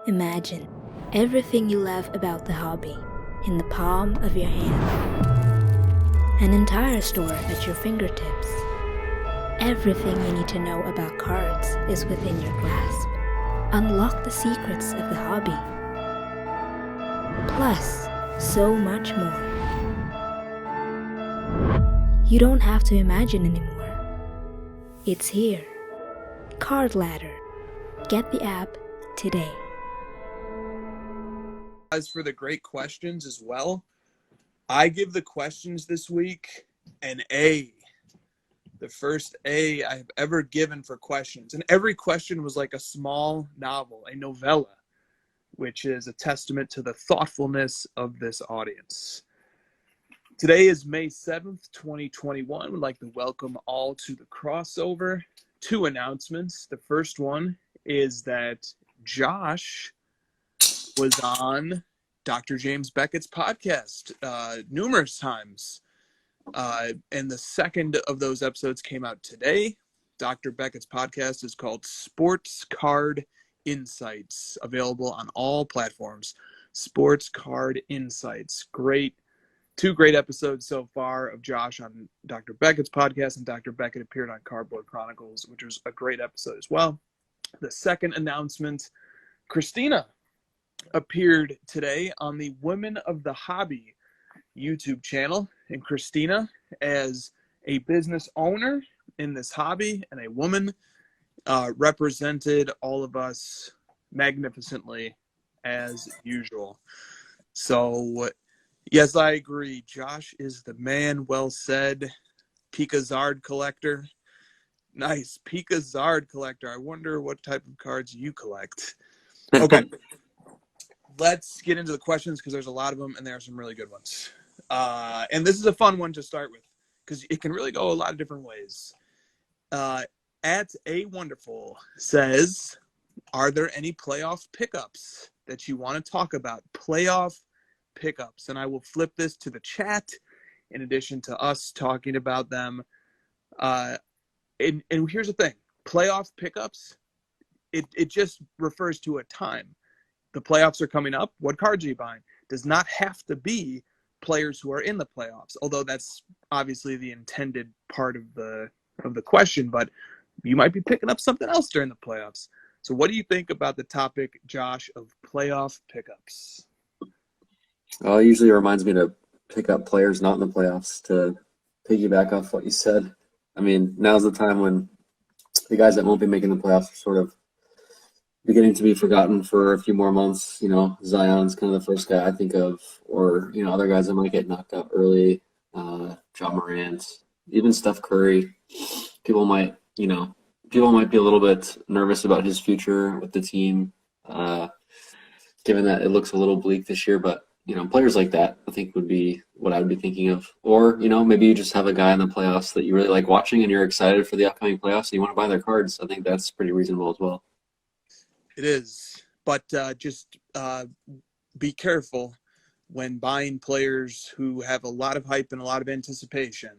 Imagine everything you love about the hobby in the palm of your hand. An entire store at your fingertips. Everything you need to know about cards is within your grasp. Unlock the secrets of the hobby. Plus, so much more. You don't have to imagine anymore. It's here. Card Ladder. Get the app today. As for the great questions as well, I give the questions this week an A. The first A I have ever given for questions. And every question was like a small novel, a novella, which is a testament to the thoughtfulness of this audience. Today is May 7th, 2021. We'd like to welcome all to the crossover. 2 announcements. The first one is that Josh was on Dr. James Beckett's podcast numerous times. And the second of those episodes came out today. Dr. Beckett's podcast is called Sports Card Insights, available on all platforms. Sports Card Insights. Great. 2 great episodes so far of Josh on Dr. Beckett's podcast, and Dr. Beckett appeared on Cardboard Chronicles, which was a great episode as well. The second announcement, Christina appeared today on the Women of the Hobby YouTube channel. And Christina, as a business owner in this hobby and a woman, represented all of us magnificently as usual. So, yes, I agree. Josh is the man. Well said. Pika Zard collector. Nice. Pika Zard collector. I wonder what type of cards you collect. Okay. Let's get into the questions because there's a lot of them and there are some really good ones. And this is a fun one to start with because it can really go a lot of different ways. At A Wonderful says, are there any playoff pickups that you want to talk about? Playoff pickups. And I will flip this to the chat in addition to us talking about them. And here's the thing. Playoff pickups, it just refers to a time. The playoffs are coming up. What cards are you buying? Does not have to be players who are in the playoffs, although that's obviously the intended part of the question, but you might be picking up something else during the playoffs. So what do you think about the topic, Josh, of playoff pickups? Well, it usually reminds me to pick up players not in the playoffs to piggyback off what you said. I mean, now's the time when the guys that won't be making the playoffs are sort of beginning to be forgotten for a few more months. You know, Zion's kind of the first guy I think of, or, you know, other guys that might get knocked out early, John Morant, even Steph Curry. People might be a little bit nervous about his future with the team, given that it looks a little bleak this year. But, you know, players like that I think would be what I would be thinking of. Or, you know, maybe you just have a guy in the playoffs that you really like watching and you're excited for the upcoming playoffs and you want to buy their cards. I think that's pretty reasonable as well. It is, but just be careful when buying players who have a lot of hype and a lot of anticipation.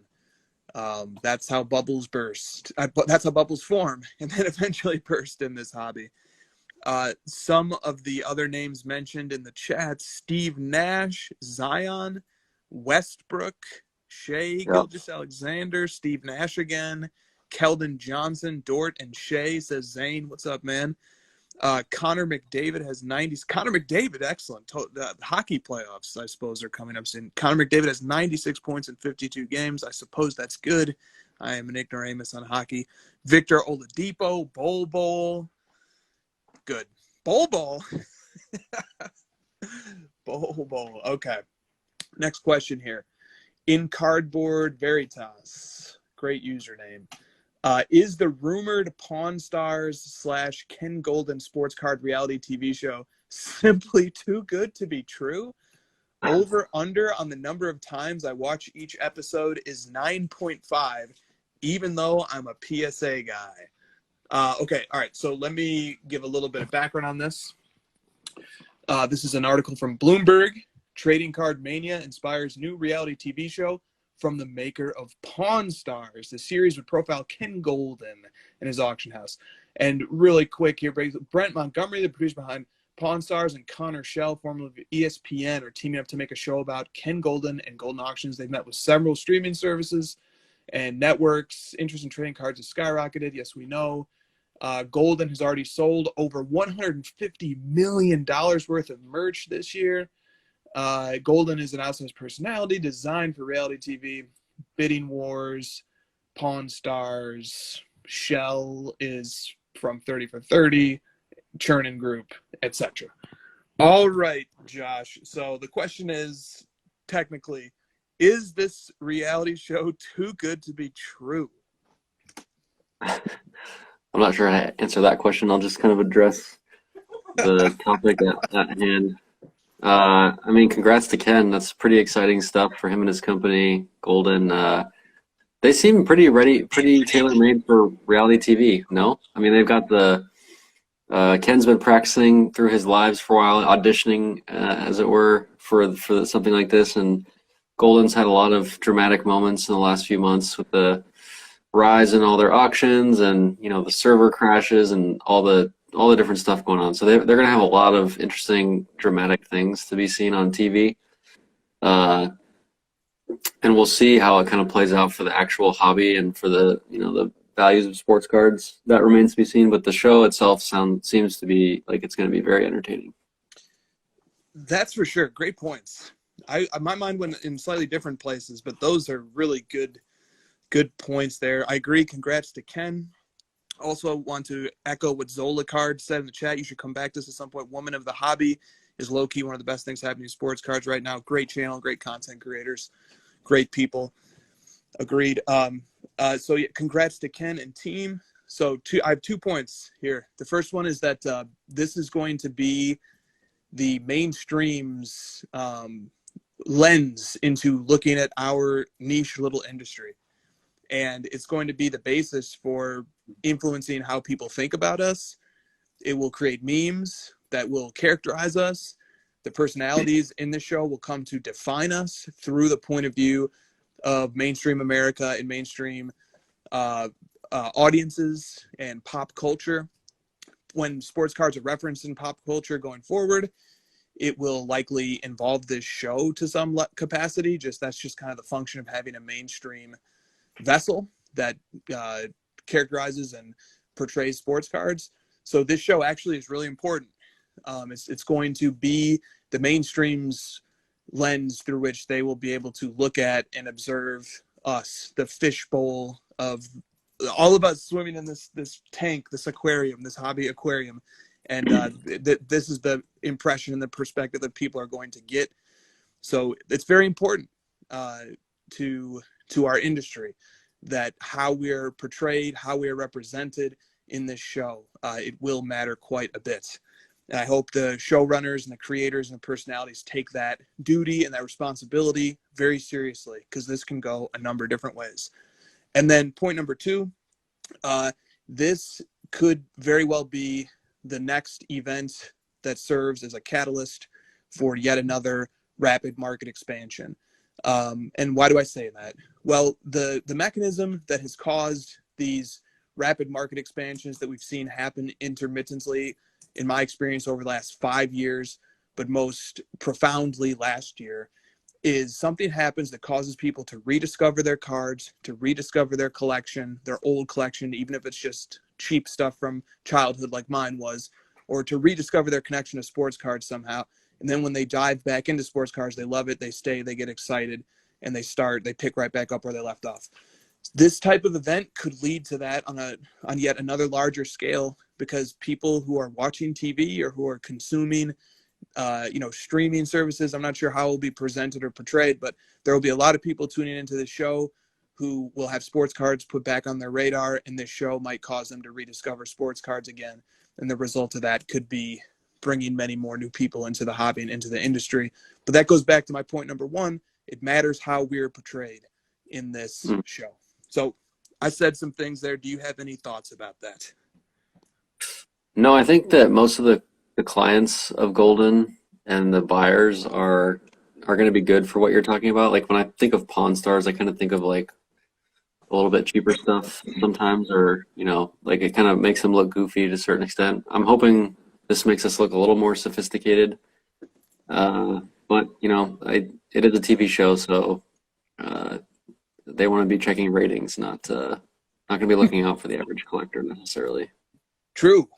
That's how bubbles burst. That's how bubbles form and then eventually burst in this hobby. Some of the other names mentioned in the chat: Steve Nash, Zion, Westbrook, Shea, Gilgeous-Alexander, Steve Nash again, Keldon Johnson, Dort, and Shea, says Zane. What's up, man? Connor McDavid has 90s. Connor McDavid, excellent. The hockey playoffs, I suppose, are coming up soon. Connor McDavid has 96 points in 52 games. I suppose that's good. I am an ignoramus on hockey. Victor Oladipo, Bol. Good. Bol. Bol. Okay. Next question here. In Cardboard Veritas. Great username. Is the rumored Pawn Stars / Ken Goldin sports card reality TV show simply too good to be true? Over under on the number of times I watch each episode is 9.5, even though I'm a PSA guy. Okay, all right, so let me give a little bit of background on this. This is an article from Bloomberg. Trading Card Mania inspires new reality TV show from the maker of Pawn Stars. The series would profile Ken Goldin and his auction house. And really quick here, Brent Montgomery, the producer behind Pawn Stars and Connor Shell, formerly of ESPN, are teaming up to make a show about Ken Goldin and Goldin Auctions. They've met with several streaming services and networks. Interest in trading cards has skyrocketed. Yes, we know. Goldin has already sold over $150 million worth of merch this year. Goldin is an outsized personality designed for reality TV. Bidding Wars, Pawn Stars, Shell is from 30 for 30, Churnin Group, etc. All right, Josh. So the question is, technically, is this reality show too good to be true? I'm not sure how to answer that question. I'll just kind of address the topic at hand. I mean, congrats to Ken. That's pretty exciting stuff for him and his company, Goldin. They seem pretty ready, pretty tailor-made for reality TV, no? I mean, they've got Ken's been practicing through his lives for a while, auditioning, as it were, for something like this, and Goldin's had a lot of dramatic moments in the last few months with the rise in all their auctions and, you know, the server crashes and all the different stuff going on. So they're going to have a lot of interesting dramatic things to be seen on TV. And we'll see how it kind of plays out for the actual hobby and for the values of sports cards. That remains to be seen, but the show itself seems to be like it's going to be very entertaining. That's for sure. Great points. My mind went in slightly different places, but those are really good points there. I agree. Congrats to Ken. Also want to echo what Zola Card said in the chat. You should come back to this at some point. Woman of the Hobby is low-key one of the best things happening in sports cards right now. Great channel, great content creators, great people. Agreed. So yeah, congrats to Ken and team. So I have 2 points here. The first one is that this is going to be the mainstream's lens into looking at our niche little industry. And it's going to be the basis for influencing how people think about us. It will create memes that will characterize us. The personalities in the show will come to define us through the point of view of mainstream America and mainstream audiences and pop culture. When sports cards are referenced in pop culture going forward, it will likely involve this show to some capacity. That's just kind of the function of having a mainstream vessel that characterizes and portrays sports cards. So this show actually is really important. It's going to be the mainstream's lens through which they will be able to look at and observe us, the fishbowl of all of us swimming in this tank, this aquarium, this hobby aquarium. And this is the impression and the perspective that people are going to get. So it's very important to our industry that how we're portrayed, how we're represented in this show, it will matter quite a bit. And I hope the showrunners and the creators and the personalities take that duty and that responsibility very seriously, because this can go a number of different ways. And then point number 2, this could very well be the next event that serves as a catalyst for yet another rapid market expansion. And why do I say that? Well, the mechanism that has caused these rapid market expansions that we've seen happen intermittently, in my experience, over the last 5 years, but most profoundly last year, is something happens that causes people to rediscover their cards, to rediscover their collection, their old collection, even if it's just cheap stuff from childhood like mine was, or to rediscover their connection to sports cards somehow. And then when they dive back into sports cards, they love it, they stay, they get excited, and they pick right back up where they left off. This type of event could lead to that on yet another larger scale, because people who are watching TV or who are consuming streaming services, I'm not sure how it will be presented or portrayed, but there will be a lot of people tuning into the show who will have sports cards put back on their radar, and this show might cause them to rediscover sports cards again. And the result of that could be bringing many more new people into the hobby and into the industry. But that goes back to my point number 1. It matters how we're portrayed in this show. So I said some things there. Do you have any thoughts about that? No, I think that most of the clients of Goldin and the buyers are going to be good for what you're talking about. Like when I think of Pawn Stars, I kind of think of like a little bit cheaper stuff sometimes, or like it kind of makes them look goofy to a certain extent. I'm hoping this makes us look a little more sophisticated. But it is a TV show, so uh, they want to be checking ratings, not going to be looking out for the average collector necessarily. True,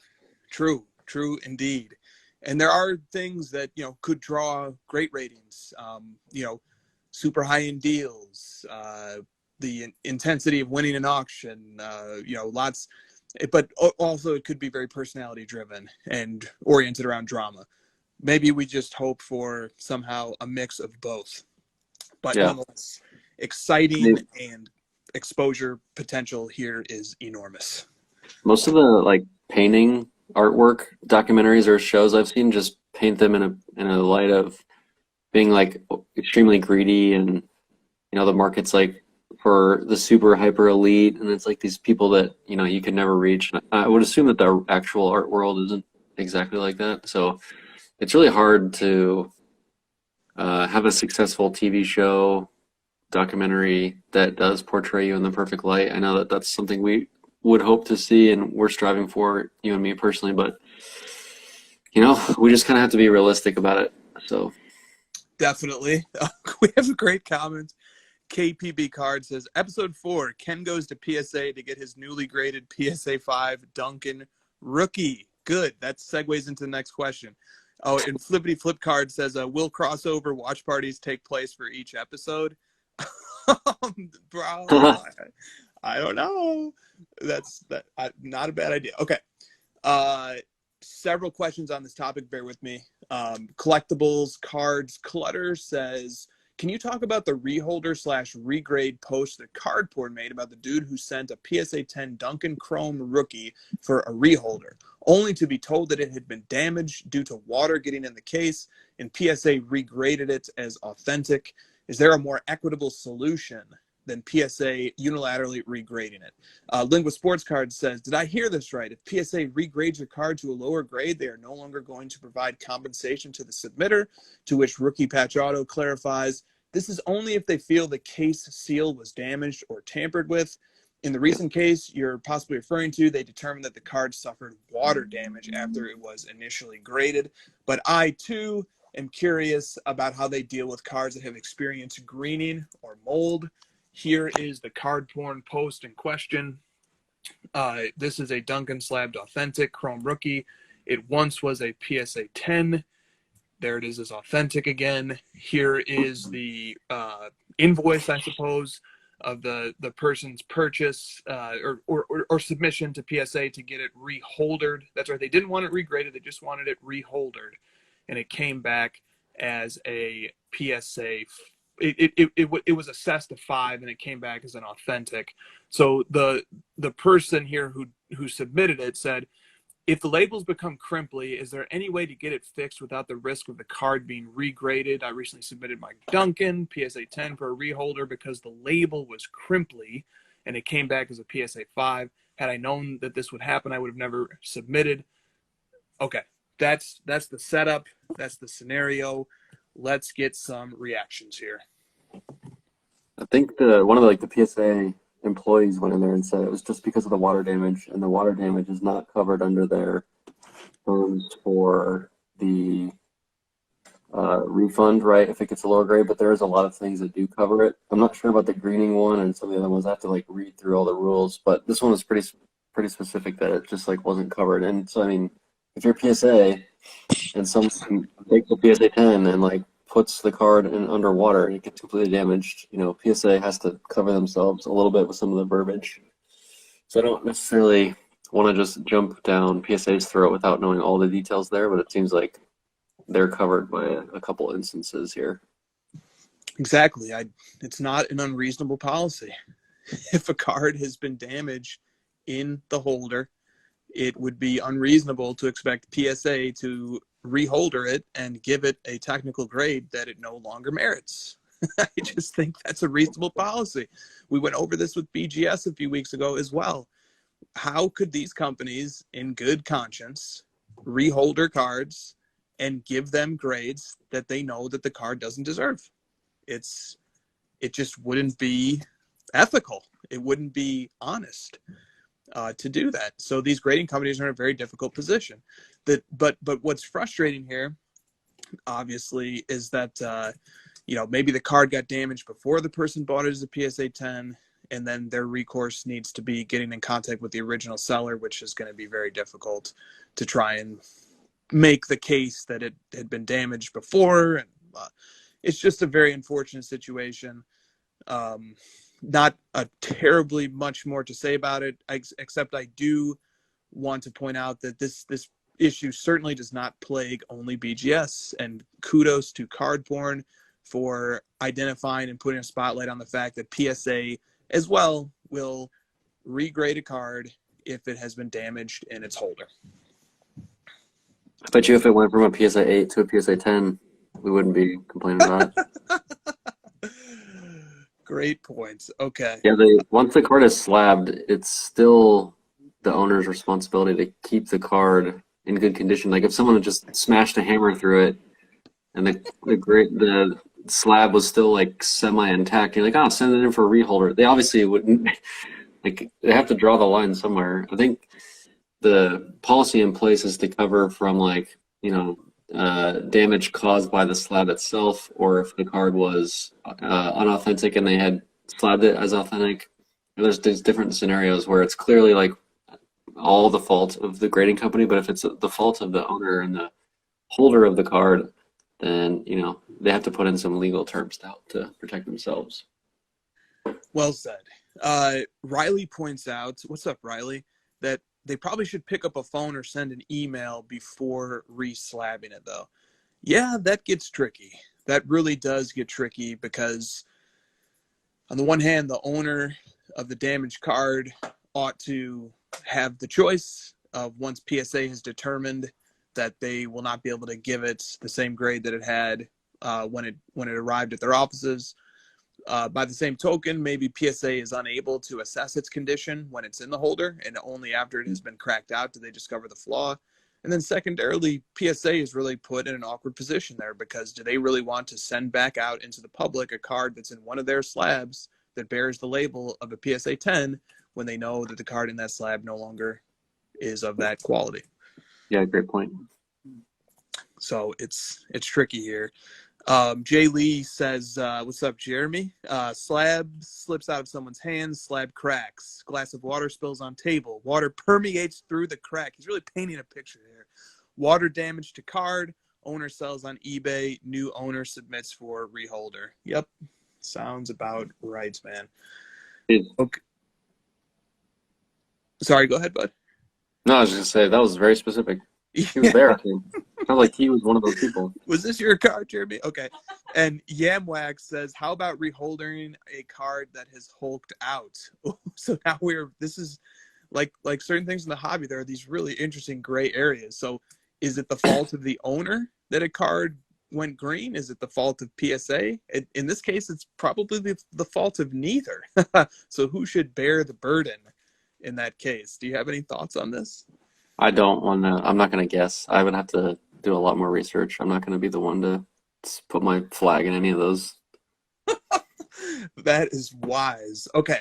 true indeed. And there are things that, could draw great ratings. Super high-end deals, the intensity of winning an auction, lots. But also it could be very personality driven and oriented around drama. Maybe we just hope for somehow a mix of both. But Yeah. nonetheless, exciting and exposure potential here is enormous. Most of the painting artwork documentaries or shows I've seen just paint them in a light of being extremely greedy, and the market's for the super hyper elite, and it's these people that you could never reach. And I would assume that the actual art world isn't exactly like that, so it's really hard to have a successful TV show documentary that does portray you in the perfect light. I know that that's something we would hope to see and we're striving for, you and me personally, but we just kind of have to be realistic about it. So definitely. We have a great comment. KPB Card says, episode 4, Ken goes to PSA to get his newly graded PSA 5 Duncan rookie. Good. That segues into the next question. Oh, and Flippity Flip Card says, will crossover watch parties take place for each episode? Bro, I don't know. That's not a bad idea. Okay. Several questions on this topic. Bear with me. Collectibles, cards, Clutter says, can you talk about the reholder/regrade post that Cardport made about the dude who sent a PSA 10 Duncan Chrome rookie for a reholder, only to be told that it had been damaged due to water getting in the case, and PSA regraded it as authentic? Is there a more equitable solution than PSA unilaterally regrading it? Lingua Sports Card says, did I hear this right? If PSA regrades your card to a lower grade, they are no longer going to provide compensation to the submitter, to which Rookie Patch Auto clarifies, this is only if they feel the case seal was damaged or tampered with. In the recent case you're possibly referring to, they determined that the card suffered water damage after it was initially graded. But I, too, am curious about how they deal with cards that have experienced greening or mold. Here is the card porn post in question. This is a Duncan Slabbed Authentic Chrome Rookie. It once was a PSA 10. There it is as authentic again. Here is the invoice, I suppose, of the person's purchase or submission to PSA to get it reholdered. That's right. They didn't want it regraded. They just wanted it reholdered. And it came back as a PSA. It was assessed a 5, and it came back as an authentic. So the person here who submitted it said, if the labels become crimply, is there any way to get it fixed without the risk of the card being regraded? I recently submitted my Duncan PSA 10 for a reholder because the label was crimply, and it came back as a PSA 5. Had I known that this would happen, I would have never submitted. Okay, that's the setup. That's the scenario. Let's get some reactions here. I think one of the PSA employees went in there and said it was just because of the water damage, and the water damage is not covered under their terms for the refund, right, if it gets a lower grade, but there is a lot of things that do cover it. I'm not sure about the greening one, and some of the other ones I have to read through all the rules, but this one was pretty specific that it just wasn't covered. And so, I mean, if you're PSA and someone takes a PSA 10 and puts the card in underwater and it gets completely damaged, PSA has to cover themselves a little bit with some of the verbiage. So I don't necessarily want to just jump down PSA's throat without knowing all the details there, but it seems like they're covered by a couple instances here. Exactly. It's not an unreasonable policy. If a card has been damaged in the holder, it would be unreasonable to expect PSA to reholder it and give it a technical grade that it no longer merits. I just think that's a reasonable policy. We went over this with BGS a few weeks ago as well. How could these companies, in good conscience, reholder cards and give them grades that they know that the card doesn't deserve? It just wouldn't be ethical. It wouldn't be honest. to do that. So these grading companies are in a very difficult position. But what's frustrating here, obviously, is that maybe the card got damaged before the person bought it as a PSA 10, and then their recourse needs to be getting in contact with the original seller, which is going to be very difficult to try and make the case that it had been damaged before. And it's just a very unfortunate situation. Not a terribly much more to say about it, except I do want to point out that this issue certainly does not plague only BGS, and kudos to Card Porn for identifying and putting a spotlight on the fact that PSA as well will regrade a card if it has been damaged in its holder. I bet you if it went from a PSA 8 to a PSA 10, we wouldn't be complaining about it. Great points. Okay. Yeah, once the card is slabbed, it's still the owner's responsibility to keep the card in good condition. Like if someone had just smashed a hammer through it and the slab was still like semi-intact, you're like, oh, send it in for a reholder. They obviously wouldn't. Like they have to draw the line somewhere. I think the policy in place is to cover from damage caused by the slab itself, or if the card was unauthentic and they had slabbed it as authentic. There's different scenarios where it's clearly like all the fault of the grading company, but if it's the fault of the owner and the holder of the card, then they have to put in some legal terms to help to protect themselves. Well said. Riley points out, what's up, Riley, that they probably should pick up a phone or send an email before re-slabbing it, though. Yeah, that gets tricky. That really does get tricky because, on the one hand, the owner of the damaged card ought to have the choice of, once PSA has determined that they will not be able to give it the same grade that it had when it arrived at their offices. By the same token, maybe PSA is unable to assess its condition when it's in the holder, and only after it has been cracked out do they discover the flaw. And then secondarily, PSA is really put in an awkward position there, because do they really want to send back out into the public a card that's in one of their slabs that bears the label of a PSA 10 when they know that the card in that slab no longer is of that quality? Yeah, great point. So it's tricky here. Jay Lee says, what's up, Jeremy? Slab slips out of someone's hands, slab cracks, glass of water spills on table, water permeates through the crack. He's really painting a picture here. Water damage to card, owner sells on eBay, new owner submits for reholder. Yep, sounds about right, man. Okay. Sorry, go ahead, bud. No, I was just going to say, that was very specific. He was there, I think. Sounds like he was one of those people. Was this your card, Jeremy? Okay. And Yamwax says, how about reholdering a card that has hulked out? So now this is like certain things in the hobby, there are these really interesting gray areas. So is it the fault of the owner that a card went green? Is it the fault of PSA? In this case, it's probably the fault of neither. So who should bear the burden in that case? Do you have any thoughts on this? I don't want to. I'm not going to guess. I would have to do a lot more research. I'm not going to be the one to put my flag in any of those. That is wise. Okay.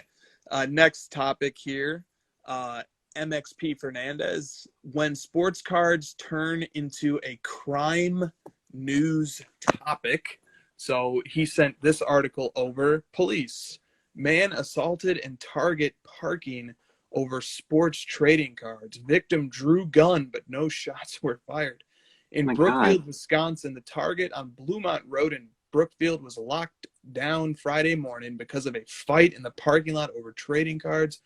Next topic here. MXP Fernandez. When sports cards turn into a crime news topic. So he sent this article over. Police. Man assaulted in Target parking over sports trading cards. Victim drew gun, but no shots were fired. In Brookfield, Wisconsin, the Target on Bluemont Road in Brookfield was locked down Friday morning because of a fight in the parking lot over trading cards.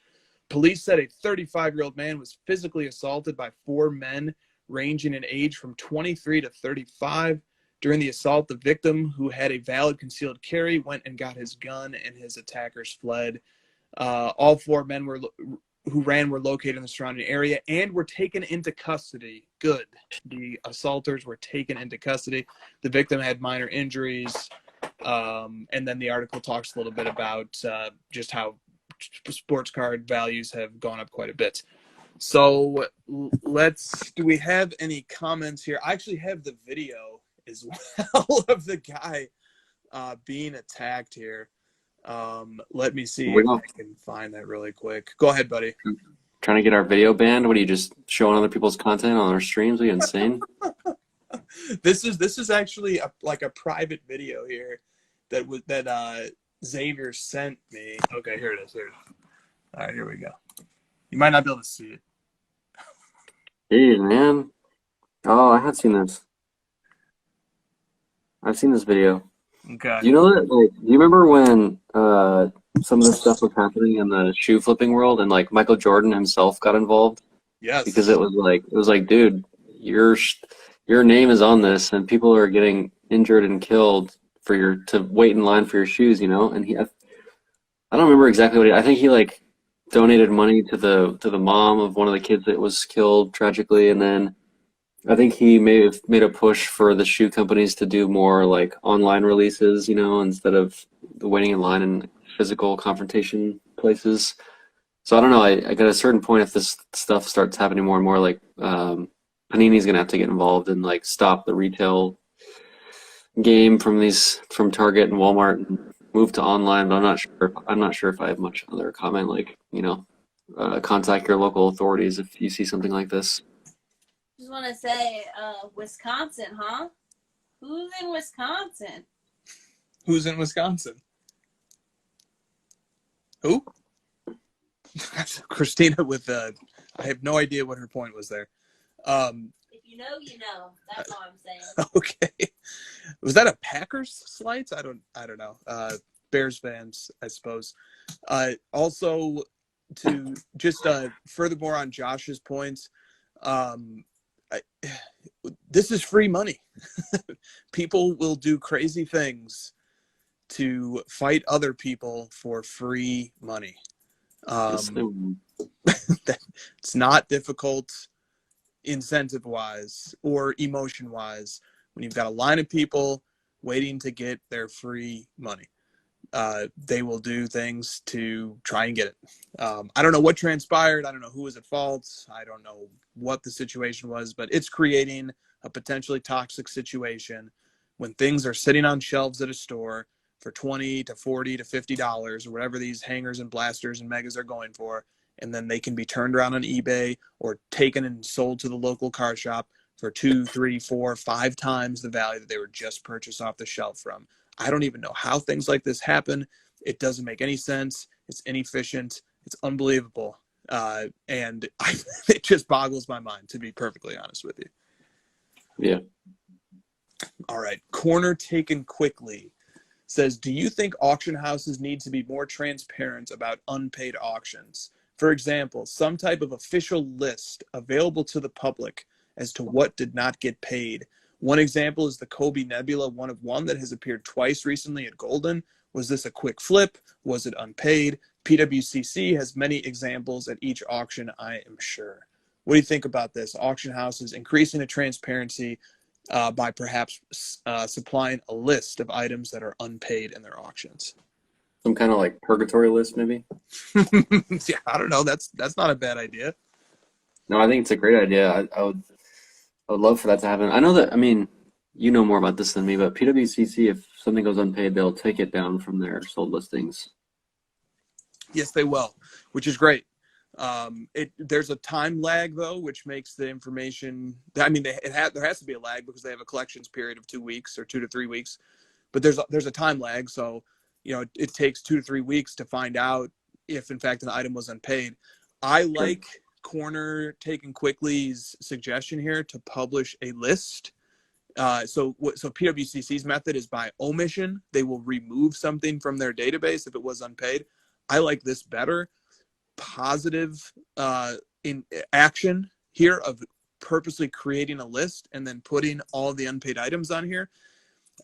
Police said a 35-year-old man was physically assaulted by 4 men ranging in age from 23 to 35. During the assault, the victim, who had a valid concealed carry, went and got his gun, and his attackers fled. All 4 men who ran were located in the surrounding area and were taken into custody. Good. The assaulters were taken into custody. The victim had minor injuries. And then the article talks a little bit about just how sports card values have gone up quite a bit. So do we have any comments here? I actually have the video as well of the guy being attacked here. Let me see if I can find that really quick. Go ahead, buddy. trying to get our video banned? What are you just showing other people's content on our streams? Are you insane? This is actually like a private video here that Xavier sent me. Okay, here it is. All right, here we go. You might not be able to see it. Jeez, man. Oh, I have seen this. I've seen this video. Okay. Do you know that? Like, do you remember when some of this stuff was happening in the shoe flipping world, and like Michael Jordan himself got involved Yes. because it was like, dude, your name is on this, and people are getting injured and killed to wait in line for your shoes, And I don't remember exactly what I think he like donated money to the mom of one of the kids that was killed tragically, and then I think he may have made a push for the shoe companies to do more like online releases, instead of the waiting in line in physical confrontation places. So I don't know. I got a certain point if this stuff starts happening more and more, like Panini's gonna have to get involved and like stop the retail game from Target and Walmart and move to online. But I'm not sure if I have much other comment. Like contact your local authorities if you see something like this. Just want to say, Wisconsin, huh? Who's in Wisconsin? Who's in Wisconsin? Who? Christina with I have no idea what her point was there. If you know, you know. That's all I'm saying. Okay. Was that a Packers slides? I don't know. Bears fans, I suppose. Also, to just furthermore on Josh's points, this is free money. People will do crazy things to fight other people for free money. It's not difficult incentive-wise or emotion-wise when you've got a line of people waiting to get their free money. They will do things to try and get it. I don't know what transpired. I don't know who was at fault. I don't know what the situation was, but it's creating a potentially toxic situation when things are sitting on shelves at a store for $20 to $40 to $50 or whatever these hangers and blasters and megas are going for, and then they can be turned around on eBay or taken and sold to the local car shop for 2, 3, 4, 5 times the value that they were just purchased off the shelf from. I don't even know how things like this happen. It doesn't make any sense. It's inefficient. It's unbelievable. And it just boggles my mind, to be perfectly honest with you. Yeah. All right. Corner taken quickly says, do you think auction houses need to be more transparent about unpaid auctions? For example, some type of official list available to the public as to what did not get paid. One example is the Kobe Nebula 1 of 1 that has appeared twice recently at Goldin. Was this a quick flip? Was it unpaid? PWCC has many examples at each auction, I am sure. What do you think about this? Auction houses increasing the transparency by perhaps supplying a list of items that are unpaid in their auctions. Some kind of like purgatory list, maybe? Yeah, I don't know. That's not a bad idea. No, I think it's a great idea. I would love for that to happen. I know that, I mean, you know more about this than me, but PWCC, if something goes unpaid, they'll take it down from their sold listings. Yes, they will, which is great. There's a time lag though, which makes the information. I mean, there has to be a lag because they have a collections period of 2 weeks or 2 to 3 weeks. But there's a time lag, so it takes 2 to 3 weeks to find out if in fact an item was unpaid. I like Corner Taken Quickly's suggestion here to publish a list. So PWCC's method is by omission. They will remove something from their database if it was unpaid. I like this better. Positive in action here of purposely creating a list and then putting all the unpaid items on here.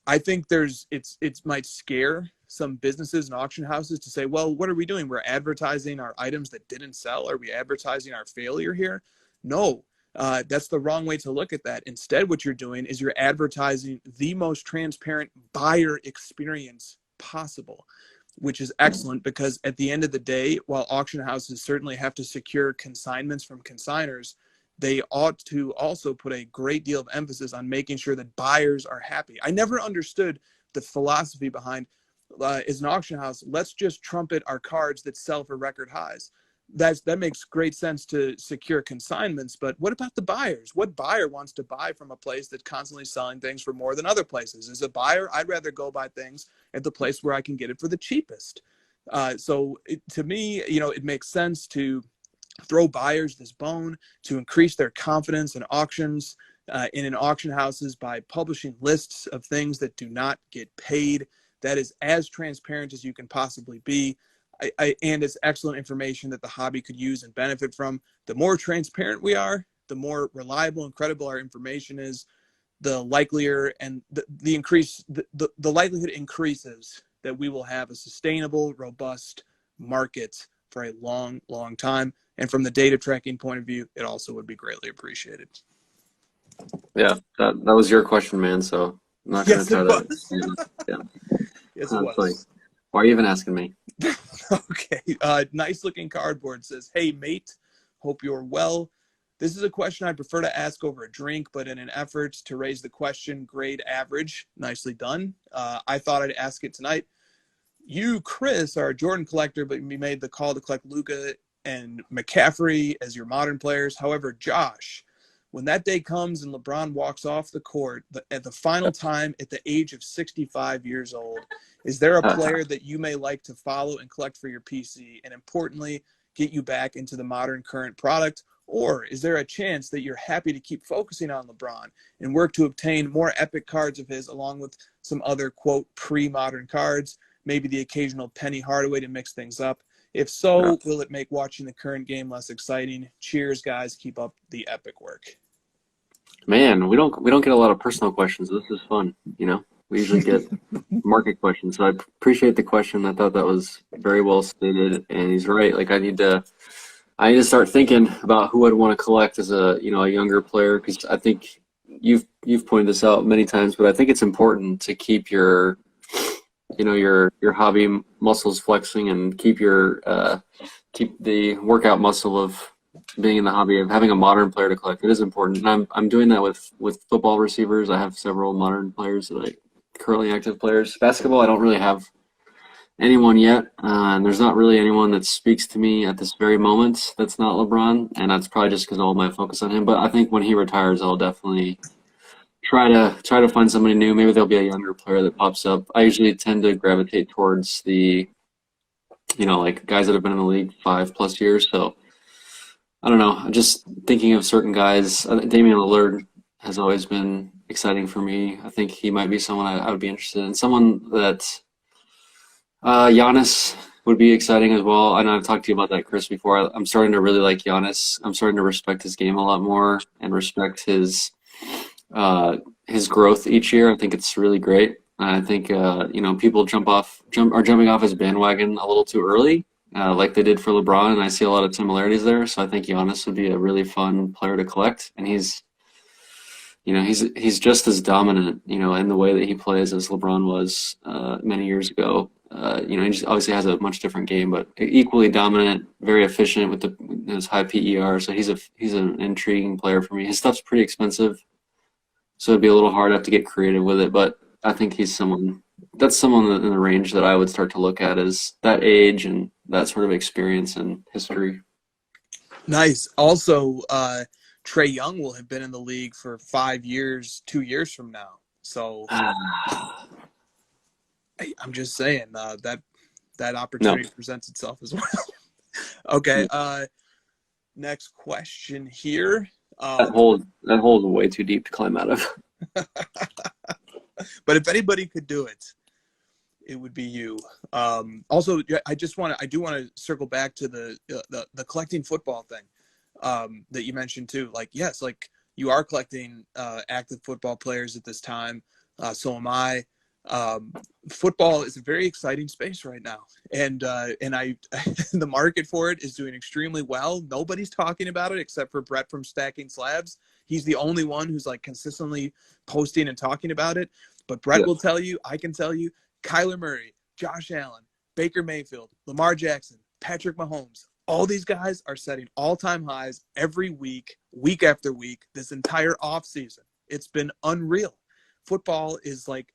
I think it might scare some businesses and auction houses to say, well, what are we doing? We're advertising our items that didn't sell. Are we advertising our failure here? No, that's the wrong way to look at that. Instead, what you're doing is you're advertising the most transparent buyer experience possible, which is excellent because at the end of the day, while auction houses certainly have to secure consignments from consigners, they ought to also put a great deal of emphasis on making sure that buyers are happy. I never understood the philosophy behind, as an auction house, let's just trumpet our cards that sell for record highs. that makes great sense to secure consignments, but what about the buyers? What buyer wants to buy from a place that's constantly selling things for more than other places? As a buyer, I'd rather go buy things at the place where I can get it for the cheapest. To me, it makes sense to throw buyers this bone to increase their confidence in auctions, in auction houses, by publishing lists of things that do not get paid. That is as transparent as you can possibly be. And it's excellent information that the hobby could use and benefit from. The more transparent we are, the more reliable and credible our information is, the likelier and the likelihood increases that we will have a sustainable, robust market for a long, long time. And from the data tracking point of view, it also would be greatly appreciated. Yeah, that was your question, man. So I'm not going to try to. Yeah. Yes, it was. Like, why are you even asking me? Okay. Nice looking cardboard says, "Hey, mate, hope you're well. This is a question I prefer to ask over a drink, but in an effort to raise the question grade average, nicely done. I thought I'd ask it tonight. You, Chris, are a Jordan collector, but you made the call to collect Luka and McCaffrey as your modern players. However, Josh, when that day comes and LeBron walks off the court at the final time at the age of 65 years old, is there a player that you may like to follow and collect for your PC, and importantly, get you back into the modern current product? Or is there a chance that you're happy to keep focusing on LeBron and work to obtain more epic cards of his along with some other, quote, pre-modern cards, maybe the occasional Penny Hardaway to mix things up? If so, will it make watching the current game less exciting? Cheers, guys. Keep up the epic work." Man, we don't get a lot of personal questions. This is fun, We usually get market questions. So I appreciate the question. I thought that was very well stated, and he's right. Like I need to start thinking about who I'd want to collect as a younger player, because I think you've pointed this out many times, but I think it's important to keep your hobby muscles flexing and keep the workout muscle of being in the hobby of having a modern player to collect. It is important, and I'm doing that with football receivers. I have several modern players that I currently active players. Basketball, I don't really have anyone yet, and there's not really anyone that speaks to me at this very moment that's not LeBron, and that's probably just because all my focus on him. But I think when he retires, I'll definitely try to find somebody new. Maybe there'll be a younger player that pops up. I usually tend to gravitate towards the like guys that have been in the league 5+ years. So I don't know. I'm just thinking of certain guys. Damian Lillard has always been exciting for me. I think he might be someone I would be interested in. Someone that Giannis would be exciting as well. I know I've talked to you about that, Chris, before. I'm starting to really like Giannis. I'm starting to respect his game a lot more and respect his growth each year. I think it's really great. I think people are jumping off his bandwagon a little too early, like they did for LeBron, and I see a lot of similarities there. So I think Giannis would be a really fun player to collect, and he's just as dominant, in the way that he plays as LeBron was many years ago. He just obviously has a much different game, but equally dominant, very efficient with his high PER. So he's an intriguing player for me. His stuff's pretty expensive, so it'd be a little hard. I have to get creative with it, but I think he's someone in the range that I would start to look at as that age and that sort of experience and history. Nice. Also, Trae Young will have been in the league for 5 years, 2 years from now. So I'm just saying that opportunity presents itself as well. Okay. Next question here. That hole is way too deep to climb out of. But if anybody could do it, it would be you. Also, I do want to circle back to the collecting football thing that you mentioned too. Like, yes, like you are collecting active football players at this time. So am I. Football is a very exciting space right now, and the market for it is doing extremely well. Nobody's talking about it except for Brett from Stacking Slabs. He's the only one who's like consistently posting and talking about it. But Brett will tell you, I can tell you, Kyler Murray, Josh Allen, Baker Mayfield, Lamar Jackson, Patrick Mahomes, all these guys are setting all-time highs every week, week after week, this entire offseason. It's been unreal. Football is like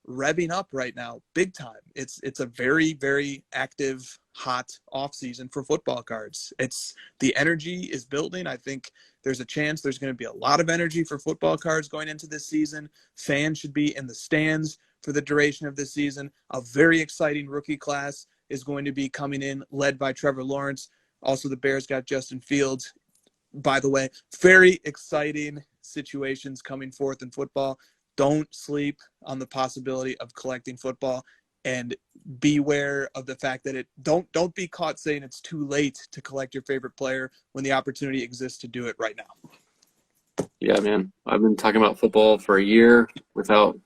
revving up right now, big time. It's a very, very active, hot off season for football cards. The energy is building. I think there's a chance there's going to be a lot of energy for football cards going into this season. Fans should be in the stands for the duration of this season. A very exciting rookie class is going to be coming in, led by Trevor Lawrence. Also, the Bears got Justin Fields. By the way, very exciting situations coming forth in football. Don't sleep on the possibility of collecting football, and beware of the fact that don't be caught saying it's too late to collect your favorite player when the opportunity exists to do it right now. Yeah, man. I've been talking about football for a year without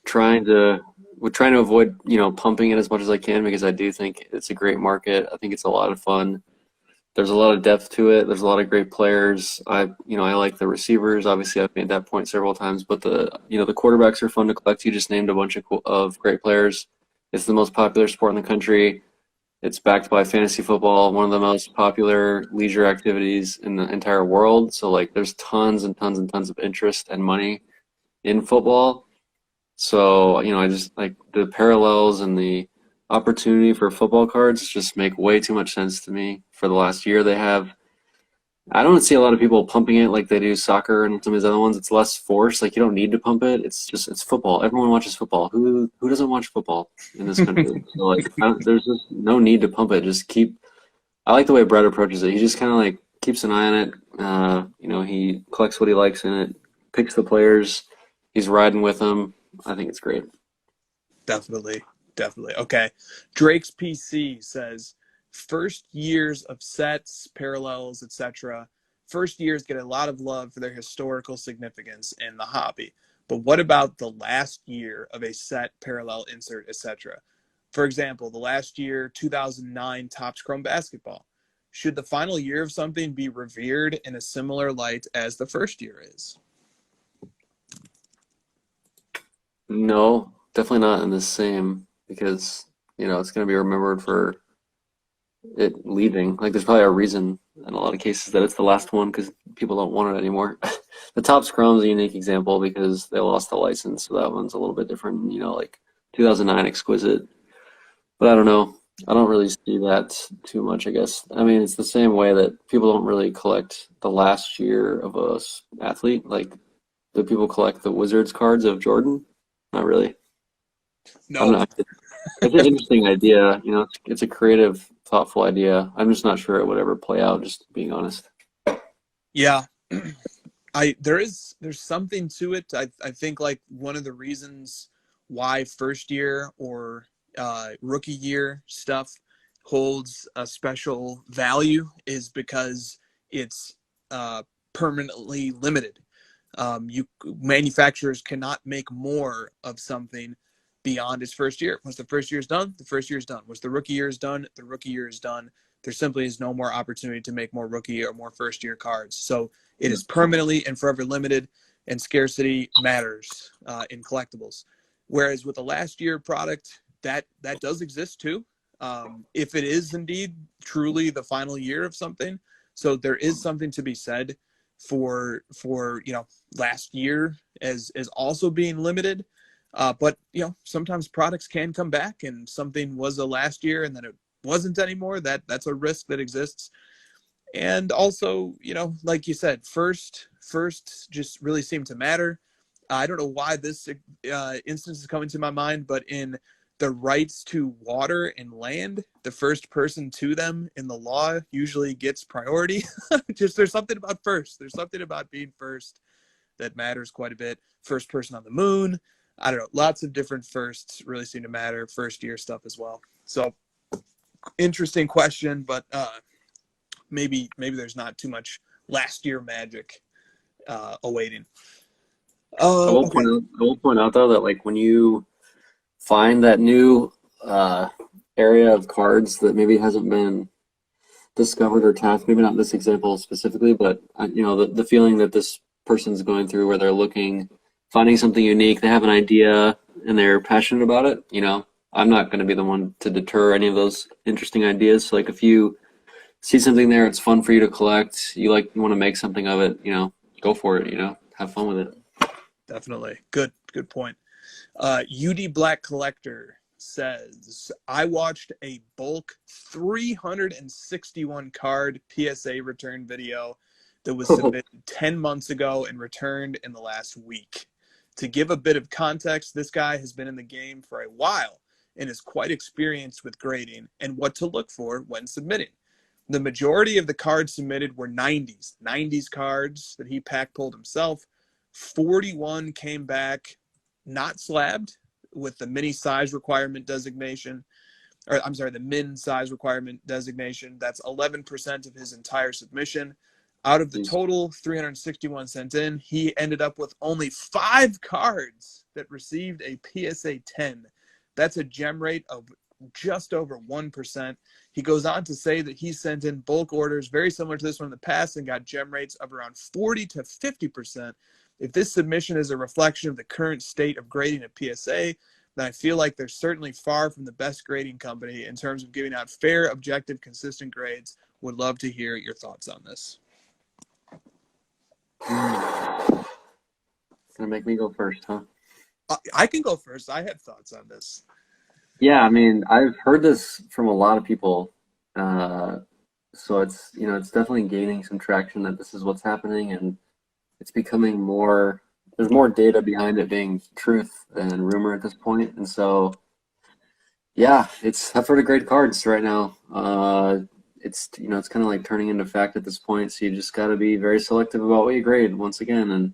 trying to avoid, pumping it as much as I can, because I do think it's a great market. I think it's a lot of fun. There's a lot of depth to it. There's a lot of great players. I like the receivers. Obviously, I've made that point several times. But the quarterbacks are fun to collect. You just named a bunch of great players. It's the most popular sport in the country. It's backed by fantasy football, one of the most popular leisure activities in the entire world. So, there's tons and tons and tons of interest and money in football. So, I just the parallels and the opportunity for football cards just make way too much sense to me. For the last year they have, I don't see a lot of people pumping it like they do soccer and some of these other ones. It's less force. You don't need to pump it. It's football. Everyone watches football. Who doesn't watch football in this country? So there's just no need to pump it. I like the way Brett approaches it. He just kind of keeps an eye on it. He collects what he likes in it, picks the players. He's riding with them. I think it's great. Definitely. Okay. Drake's PC says, first years of sets, parallels, etc. First years get a lot of love for their historical significance in the hobby. But what about the last year of a set, parallel, insert, etc.? For example, the last year, 2009 Topps Chrome Basketball. Should the final year of something be revered in a similar light as the first year is? No, definitely not in the same, because it's going to be remembered for it leaving. There's probably a reason in a lot of cases that it's the last one, because people don't want it anymore. The Topps Chrome is a unique example because they lost the license, so that one's a little bit different. 2009 Exquisite, but I don't know. I don't really see that too much, I guess. I mean, it's the same way that people don't really collect the last year of a athlete. Do people collect the Wizards cards of Jordan? Not really. No. I don't know. It's an interesting idea. It's a creative, thoughtful idea. I'm just not sure it would ever play out, just being honest. Yeah. There's something to it. I think one of the reasons why first year or rookie year stuff holds a special value is because it's permanently limited. Manufacturers cannot make more of something beyond its first year. Once the first year is done, the first year is done. Once the rookie year is done, the rookie year is done. There simply is no more opportunity to make more rookie or more first year cards. So it is permanently and forever limited, and scarcity matters in collectibles. Whereas with the last year product, that does exist too. If it is indeed truly the final year of something. So there is something to be said for last year as also being limited. But sometimes products can come back, and something was a last year and then it wasn't anymore. That's a risk that exists. And also, like you said, first just really seemed to matter. I don't know why this instance is coming to my mind, but in the rights to water and land, the first person to them in the law usually gets priority. There's something about first. There's something about being first that matters quite a bit. First person on the moon. I don't know. Lots of different firsts really seem to matter. First year stuff as well. So interesting question, but maybe there's not too much last year magic awaiting. I will point out though that when you find that new area of cards that maybe hasn't been discovered or tapped, maybe not this example specifically, but the feeling that this person's going through where they're finding something unique, they have an idea and they're passionate about it. I'm not going to be the one to deter any of those interesting ideas. So if you see something there, it's fun for you to collect, you want to make something of it, go for it, have fun with it. Definitely. Good point. UD Black Collector says, I watched a bulk 361 card PSA return video that was submitted 10 months ago and returned in the last week. To give a bit of context, this guy has been in the game for a while and is quite experienced with grading and what to look for when submitting. The majority of the cards submitted were 90s cards that he pack pulled himself. 41 came back not slabbed with the mini size requirement designation, or I'm sorry, the min size requirement designation. That's 11% of his entire submission. Out of the total 361 sent in, he ended up with only 5 cards that received a PSA 10. That's a gem rate of just over 1%. He goes on to say that he sent in bulk orders very similar to this one in the past and got gem rates of around 40 to 50%. If this submission is a reflection of the current state of grading at PSA, then I feel like they're certainly far from the best grading company in terms of giving out fair, objective, consistent grades. Would love to hear your thoughts on this. Gonna make me go first, huh? I can go first. I had thoughts on this. Yeah, I mean, I've heard this from a lot of people. So it's, it's definitely gaining some traction that this is what's happening, and it's becoming more, there's more data behind it being truth than rumor at this point. And so, yeah, I've heard of great cards right now. It's, it's kind of like turning into fact at this point. So you just got to be very selective about what you grade once again. And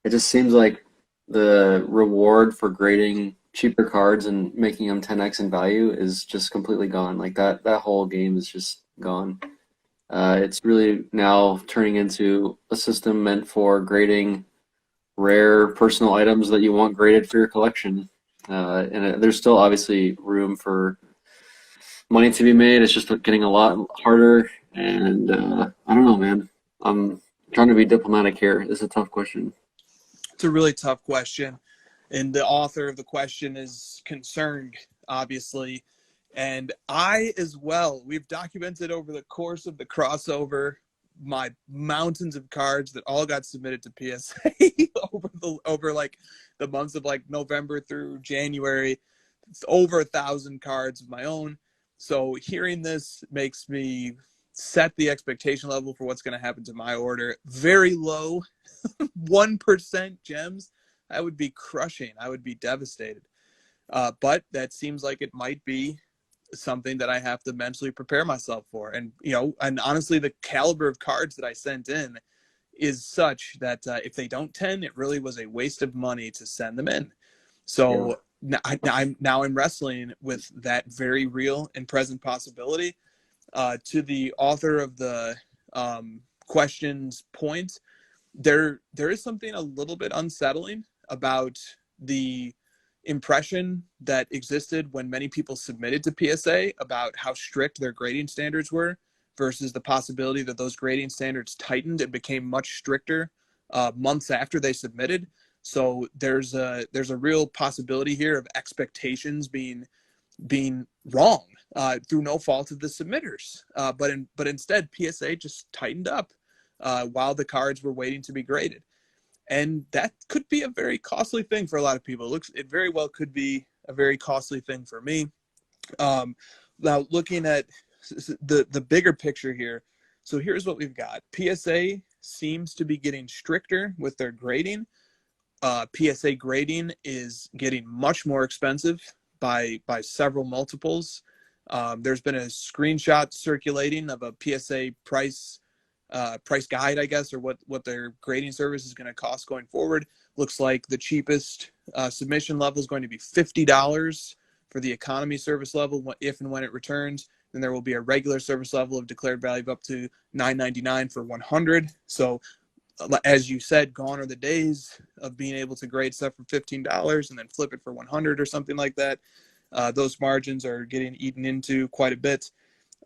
it just seems like the reward for grading cheaper cards and making them 10x in value is just completely gone. Like that whole game is just gone. It's really now turning into a system meant for grading rare personal items that you want graded for your collection. And there's still obviously room for money to be made. It's just getting a lot harder. And I don't know, man. I'm trying to be diplomatic here. It's a tough question. It's a really tough question. And the author of the question is concerned, obviously. And I as well, we've documented over the course of the crossover my mountains of cards that all got submitted to PSA over like the months of like November through January. It's over 1,000 cards of my own. So hearing this makes me set the expectation level for what's going to happen to my order. Very low, 1% gems. I would be crushing. I would be devastated. But that seems like it might be something that I have to mentally prepare myself for. And, and honestly, the caliber of cards that I sent in is such that if they don't 10, it really was a waste of money to send them in. So I'm wrestling with that very real and present possibility. To the author of the question's point, there is something a little bit unsettling about the impression that existed when many people submitted to PSA about how strict their grading standards were versus the possibility that those grading standards tightened and became much stricter months after they submitted. So there's a real possibility here of expectations being wrong through no fault of the submitters. But instead, PSA just tightened up while the cards were waiting to be graded. And that could be a very costly thing for a lot of people. It very well could be a very costly thing for me. Now, looking at the bigger picture here, so here's what we've got. PSA seems to be getting stricter with their grading. PSA grading is getting much more expensive by several multiples. There's been a screenshot circulating of a PSA price guide, I guess, or what their grading service is going to cost going forward. Looks like the cheapest submission level is going to be $50 for the economy service level if and when it returns. Then there will be a regular service level of declared value of up to $9.99 for 100. So as you said, gone are the days of being able to grade stuff for $15 and then flip it for 100 or something like that. Those margins are getting eaten into quite a bit.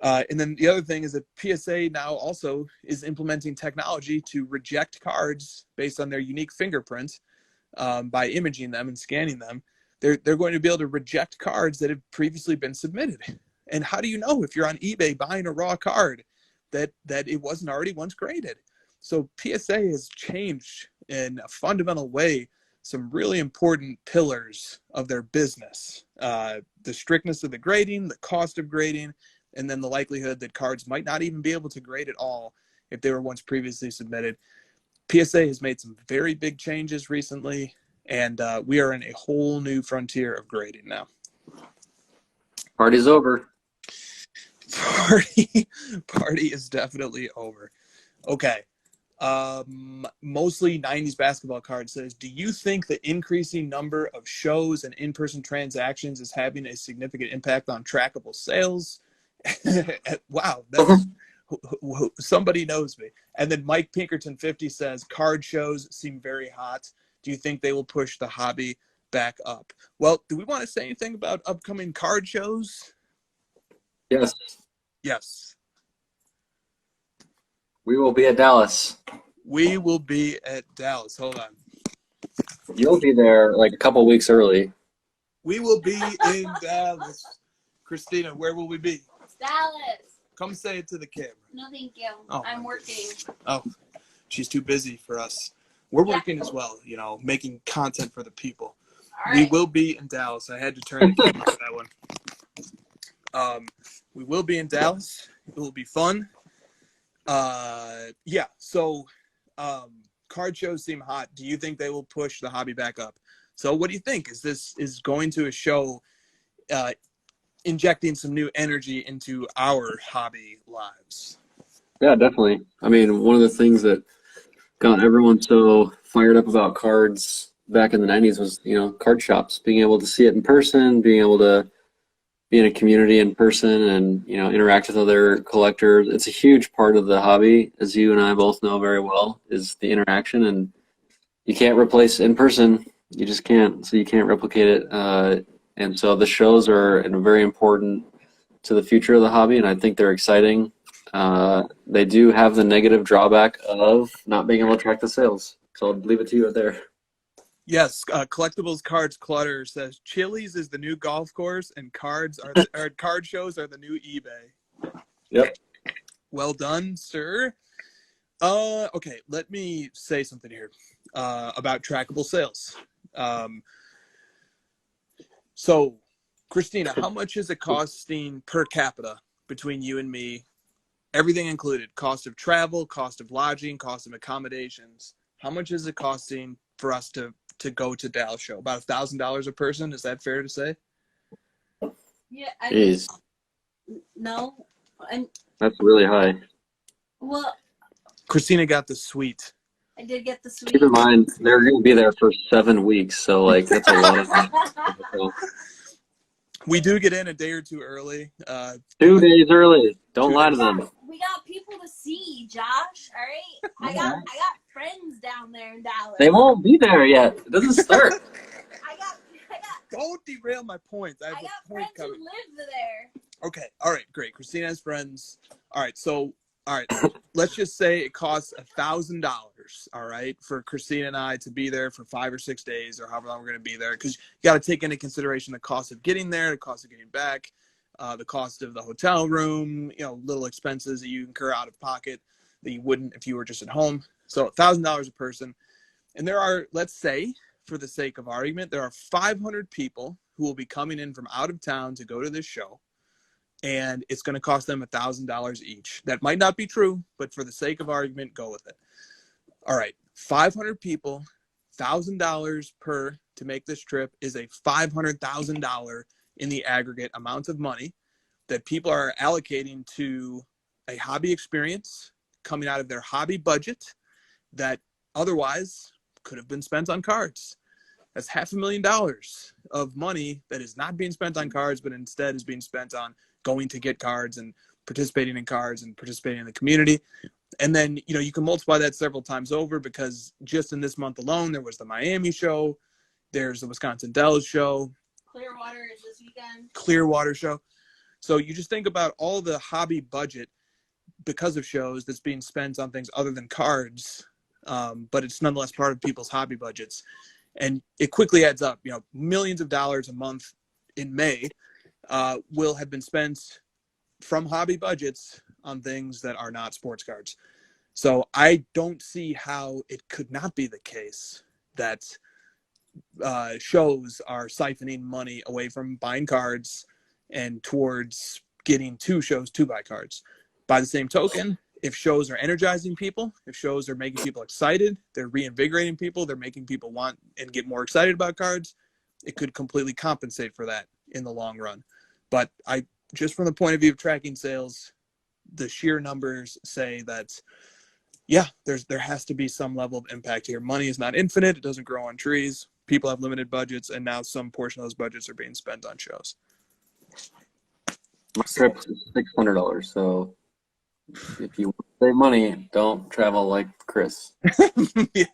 And then the other thing is that PSA now also is implementing technology to reject cards based on their unique fingerprint by imaging them and scanning them. They're going to be able to reject cards that have previously been submitted. And how do you know if you're on eBay buying a raw card that it wasn't already once graded? So PSA has changed in a fundamental way some really important pillars of their business. The strictness of the grading, the cost of grading, and then the likelihood that cards might not even be able to grade at all if they were once previously submitted. PSA has made some very big changes recently, and we are in a whole new frontier of grading now. Party's over. Party is definitely over. Okay. Mostly 90s basketball card says, do you think the increasing number of shows and in-person transactions is having a significant impact on trackable sales? Wow, that's somebody knows me. And then Mike Pinkerton 50 says, card shows seem very hot. Do you think they will push the hobby back up? Well, do we want to say anything about upcoming card shows? Yes. Yes. We will be at Dallas. We will be at Dallas. Hold on. You'll be there like a couple weeks early. We will be in Dallas. Christina, where will we be? Dallas. Come say it to the camera. No, thank you. Oh, I'm working. Oh, she's too busy for us. We're working as well, you know, making content for the people. All We right. will be in Dallas. I had to turn the camera to that one. We will be in Dallas. It will be fun. Yeah, so card shows seem hot. Do you think they will push the hobby back up? So what do you think? Is this going to a show injecting some new energy into our hobby lives? Yeah, definitely. I mean, one of the things that got everyone so fired up about cards back in the 90s was, you know, card shops, being able to see it in person, being able to be in a community in person and, you know, interact with other collectors. It's a huge part of the hobby, as you and I both know very well, is the interaction, and you can't replace in person. You just can't. So you can't replicate it. And so the shows are very important to the future of the hobby, and I think they're exciting. They do have the negative drawback of not being able to track the sales. So I'll leave it to you right there. Yes, Collectibles Cards Clutter says Chili's is the new golf course, and card shows are the new eBay. Yep. Well done, sir. Okay, let me say something here about trackable sales. So, Christina, how much is it costing per capita between you and me? Everything included: cost of travel, cost of lodging, cost of accommodations. How much is it costing for us to go to Dallas show? About $1,000 a person. Is that fair to say? Yeah. Jeez, No. that's really high. Well, Christina got the suite. I did get the suite. Keep in mind, they're going to be there for 7 weeks, so like that's a lot of money. We do get in a day or two early. 2 days early. Don't 2 lie to days. them. We got people to see, Josh. All right. I got friends down there in Dallas. They won't be there yet. It doesn't start. I got Don't derail my points. I have I got a point friends who coming. live there. Okay. All right. Great. Christina has friends. All right. So, all right. Let's just say it costs $1,000. All right, for Christina and I to be there for 5 or 6 days, or however long we're going to be there, because you got to take into consideration the cost of getting there, the cost of getting back, the cost of the hotel room, you know, little expenses that you incur out of pocket that you wouldn't if you were just at home. So $1,000 a person. And there are, let's say, for the sake of argument, there are 500 people who will be coming in from out of town to go to this show, and it's going to cost them $1,000 each. That might not be true, but for the sake of argument, go with it. All right, 500 people, $1,000 per to make this trip is a $500,000 in the aggregate amount of money that people are allocating to a hobby experience coming out of their hobby budget that otherwise could have been spent on cards. That's $500,000 of money that is not being spent on cards, but instead is being spent on going to get cards and participating in cards and participating in the community. And then, you know, you can multiply that several times over, because just in this month alone, there was the Miami show, there's the Wisconsin Dells show, Clearwater is this weekend. Clearwater show. So you just think about all the hobby budget because of shows that's being spent on things other than cards, but it's nonetheless part of people's hobby budgets. And it quickly adds up. You know, millions of dollars a month in May will have been spent from hobby budgets on things that are not sports cards. So I don't see how it could not be the case that shows are siphoning money away from buying cards and towards getting to shows to buy cards. By the same token, if shows are energizing people, if shows are making people excited, they're reinvigorating people, they're making people want and get more excited about cards, it could completely compensate for that in the long run. But just from the point of view of tracking sales, the sheer numbers say that, yeah, there has to be some level of impact here. Money is not infinite. It doesn't grow on trees. People have limited budgets, and now some portion of those budgets are being spent on shows. My trip is $600, so if you want to save money, don't travel like Chris. Yeah,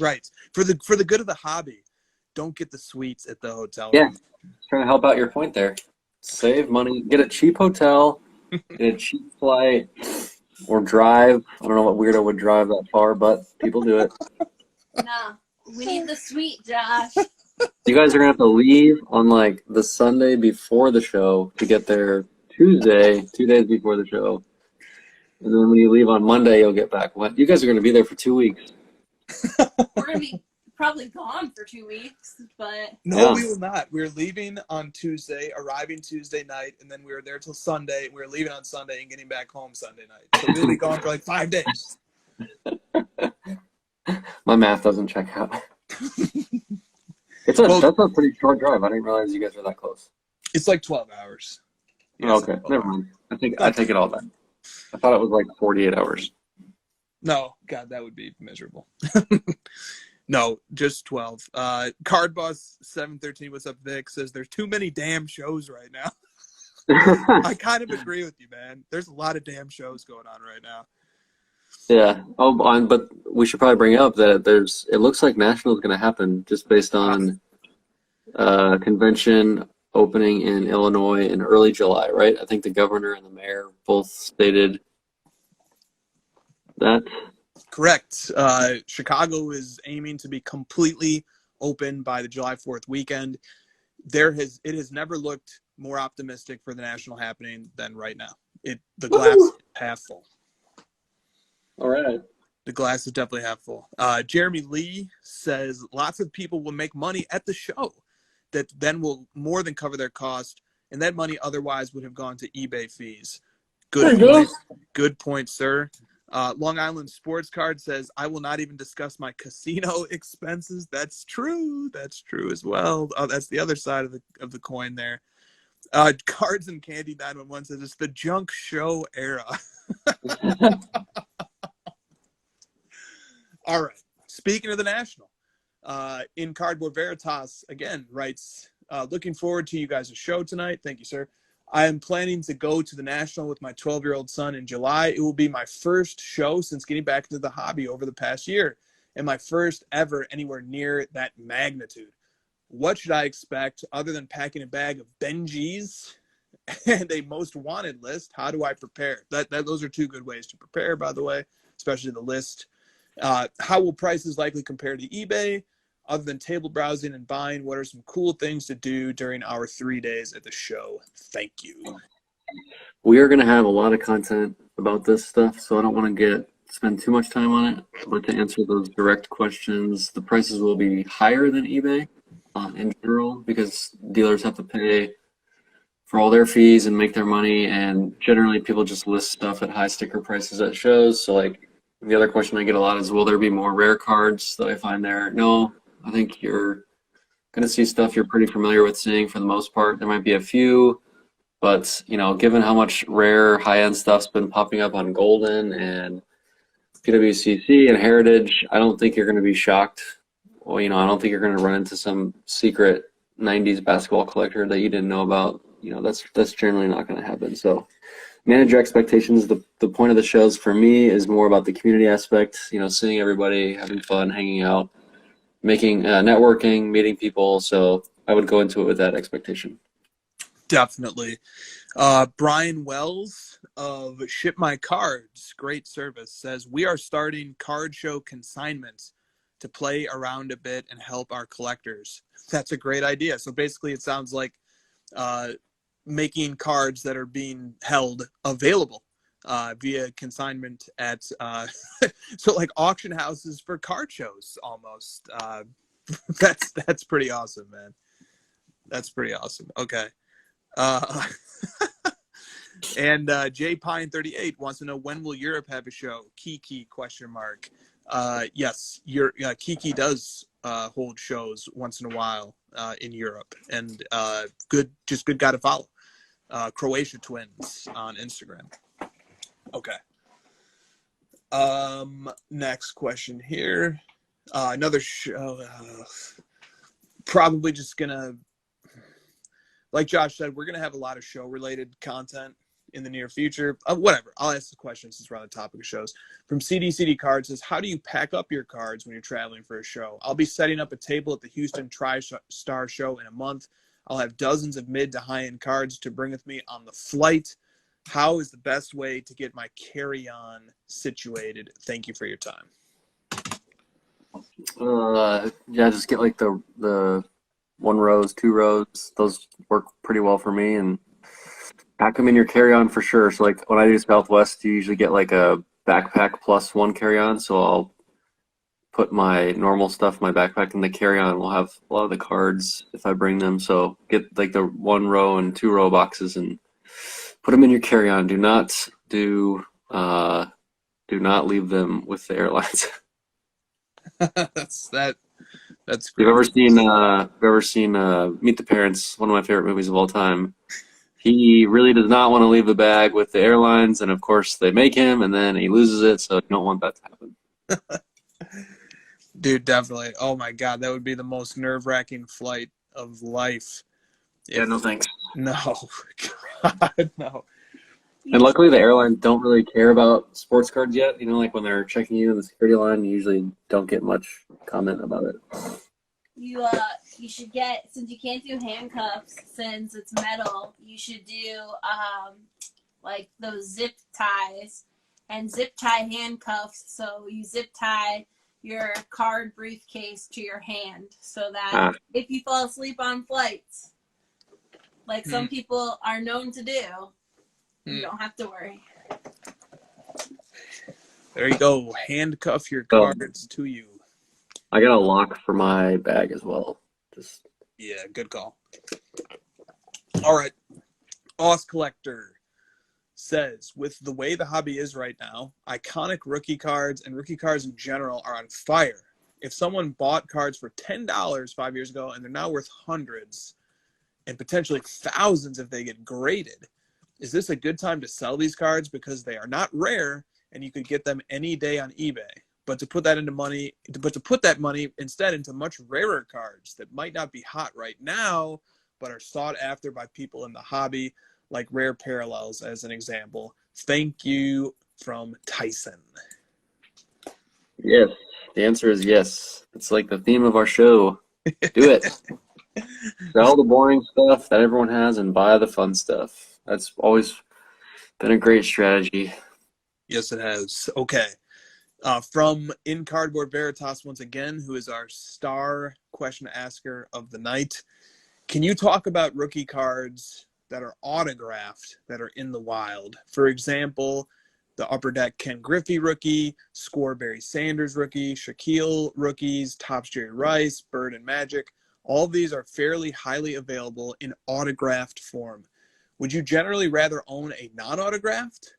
right. For the good of the hobby, don't get the suites at the hotel. Yeah, trying to help out your point there. Save money, get a cheap hotel, get a cheap flight, or drive. I don't know what weirdo would drive that far, but people do it. Nah, we need the suite, Josh. You guys are gonna have to leave on like the Sunday before the show to get there Tuesday, 2 days before the show. And then when you leave on Monday, you'll get back. What? You guys are gonna be there for 2 weeks. We're gonna be probably gone for 2 weeks, but No, Yeah. we will not. We're leaving on Tuesday, arriving Tuesday night, and then we were there till Sunday. We're leaving on Sunday and getting back home Sunday night. So we'll be gone for like 5 days. My math doesn't check out. That's a pretty short drive. I didn't realize you guys were that close. It's like 12 hours. Yeah, Okay, never mind. I take it all back. I thought it was like 48 hours. No, God, that would be miserable. No, just 12. Card Boss 713, what's up, Vic, says there's too many damn shows right now. I kind of agree with you, man. There's a lot of damn shows going on right now. Yeah. But we should probably bring up that it looks like National is going to happen just based on convention opening in Illinois in early July, right? I think the governor and the mayor both stated that. Correct. Chicago is aiming to be completely open by the July 4th weekend. It has never looked more optimistic for the National happening than right now. The glass is half full. All right. The glass is definitely half full. Jeremy Lee says lots of people will make money at the show that then will more than cover their cost, and that money otherwise would have gone to eBay fees. Good point. Good point, sir. Long Island Sports Card says, I will not even discuss my casino expenses. That's true. That's true as well. Oh, that's the other side of the coin there. Cards and Candy 911 says it's the junk show era. All right. Speaking of the National, in Cardboard Veritas, again, writes, looking forward to you guys' show tonight. Thank you, sir. I am planning to go to the National with my 12-year-old son in July. It will be my first show since getting back into the hobby over the past year, and my first ever anywhere near that magnitude. What should I expect other than packing a bag of Benjis and a most wanted list? How do I prepare? Those are two good ways to prepare, by the way, especially the list. How will prices likely compare to eBay? Other than table browsing and buying, what are some cool things to do during our 3 days at the show? Thank you. We are going to have a lot of content about this stuff, so I don't want to spend too much time on it. But to answer those direct questions, the prices will be higher than eBay in general because dealers have to pay for all their fees and make their money, and generally people just list stuff at high sticker prices at shows. So like the other question I get a lot is, will there be more rare cards that I find there? No, I think you're going to see stuff you're pretty familiar with seeing for the most part. There might be a few, but given how much rare high-end stuff's been popping up on Goldin and PWCC and Heritage, I don't think you're going to be shocked. Well, I don't think you're going to run into some secret 90s basketball collector that you didn't know about. That's generally not going to happen. So manage your expectations. The point of the shows for me is more about the community aspect, seeing everybody, having fun, hanging out, making networking, meeting people. So I would go into it with that expectation. Definitely. Brian Wells of Ship My Cards, great service, says we are starting card show consignments to play around a bit and help our collectors. That's a great idea. So basically it sounds like making cards that are being held available via consignment at so like auction houses for card shows almost. That's pretty awesome, man. That's pretty awesome. Okay. And J Pine 38 wants to know, when will Europe have a show? Kiki ? Yes, Kiki does hold shows once in a while in Europe, and good guy to follow. Croatia Twins on Instagram. Okay. Next question here. Another show. Probably just gonna, like Josh said, we're gonna have a lot of show-related content in the near future. Whatever. I'll ask the question since we're on the topic of shows. From CD Cards says, how do you pack up your cards when you're traveling for a show? I'll be setting up a table at the Houston TriStar show in a month. I'll have dozens of mid to high-end cards to bring with me on the flight. How is the best way to get my carry-on situated? Thank you for your time. Yeah, just get like the 1 rows, 2 rows. Those work pretty well for me, and pack them in your carry-on for sure. So like when I do Southwest, you usually get like a backpack plus 1 carry-on. So I'll put my normal stuff, my backpack in the carry-on. We'll have a lot of the cards if I bring them. So get like the 1 row and 2 row boxes and put them in your carry-on. Do not leave them with the airlines. That's great. You've ever seen Meet the Parents, one of my favorite movies of all time. He really does not want to leave the bag with the airlines, and of course they make him, and then he loses it, so you don't want that to happen. Dude, definitely. Oh my God, that would be the most nerve-wracking flight of life. Yeah, no thanks. No. God, no. And luckily the airlines don't really care about sports cards yet. You know, like when they're checking you in the security line, you usually don't get much comment about it. You should get, since you can't do handcuffs since it's metal, you should do like those zip ties and zip tie handcuffs. So you zip tie your card briefcase to your hand so that if you fall asleep on flights, like some people are known to do, you don't have to worry. There you go. Handcuff your cards to you. I got a lock for my bag as well. Yeah, good call. All right. Oz Collector says, with the way the hobby is right now, iconic rookie cards and rookie cards in general are on fire. If someone bought cards for $10 5 years ago and they're now worth hundreds and potentially thousands if they get graded, is this a good time to sell these cards because they are not rare and you could get them any day on eBay? But to put that money instead into much rarer cards that might not be hot right now, but are sought after by people in the hobby, like Rare Parallels as an example. Thank you, from Tyson. Yes, the answer is yes. It's like the theme of our show. Do it. Sell the boring stuff that everyone has and buy the fun stuff. That's always been a great strategy. Yes, it has. Okay. From In Cardboard Veritas once again, who is our star question asker of the night. Can you talk about rookie cards that are autographed that are in the wild? For example, the Upper Deck Ken Griffey rookie, Score Barry Sanders rookie, Shaquille rookies, Topps Jerry Rice, Bird and Magic. All of these are fairly highly available in autographed form. Would you generally rather own a non-autographed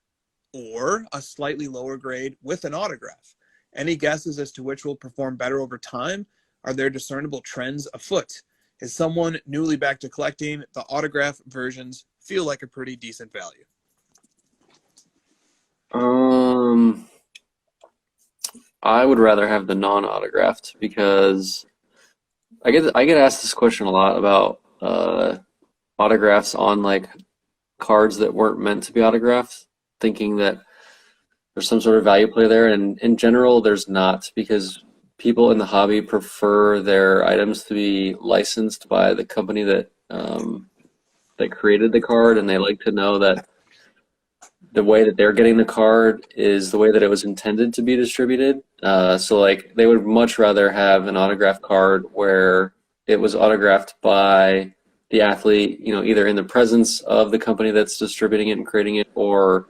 or a slightly lower grade with an autograph? Any guesses as to which will perform better over time? Are there discernible trends afoot? Is someone newly back to collecting, the autograph versions feel like a pretty decent value? I would rather have the non-autographed because I get asked this question a lot about autographs on like cards that weren't meant to be autographed, thinking that there's some sort of value play there, and in general there's not, because people in the hobby prefer their items to be licensed by the company that created the card, and they like to know that the way that they're getting the card is the way that it was intended to be distributed. So like they would much rather have an autographed card where it was autographed by the athlete, you know, either in the presence of the company that's distributing it and creating it, or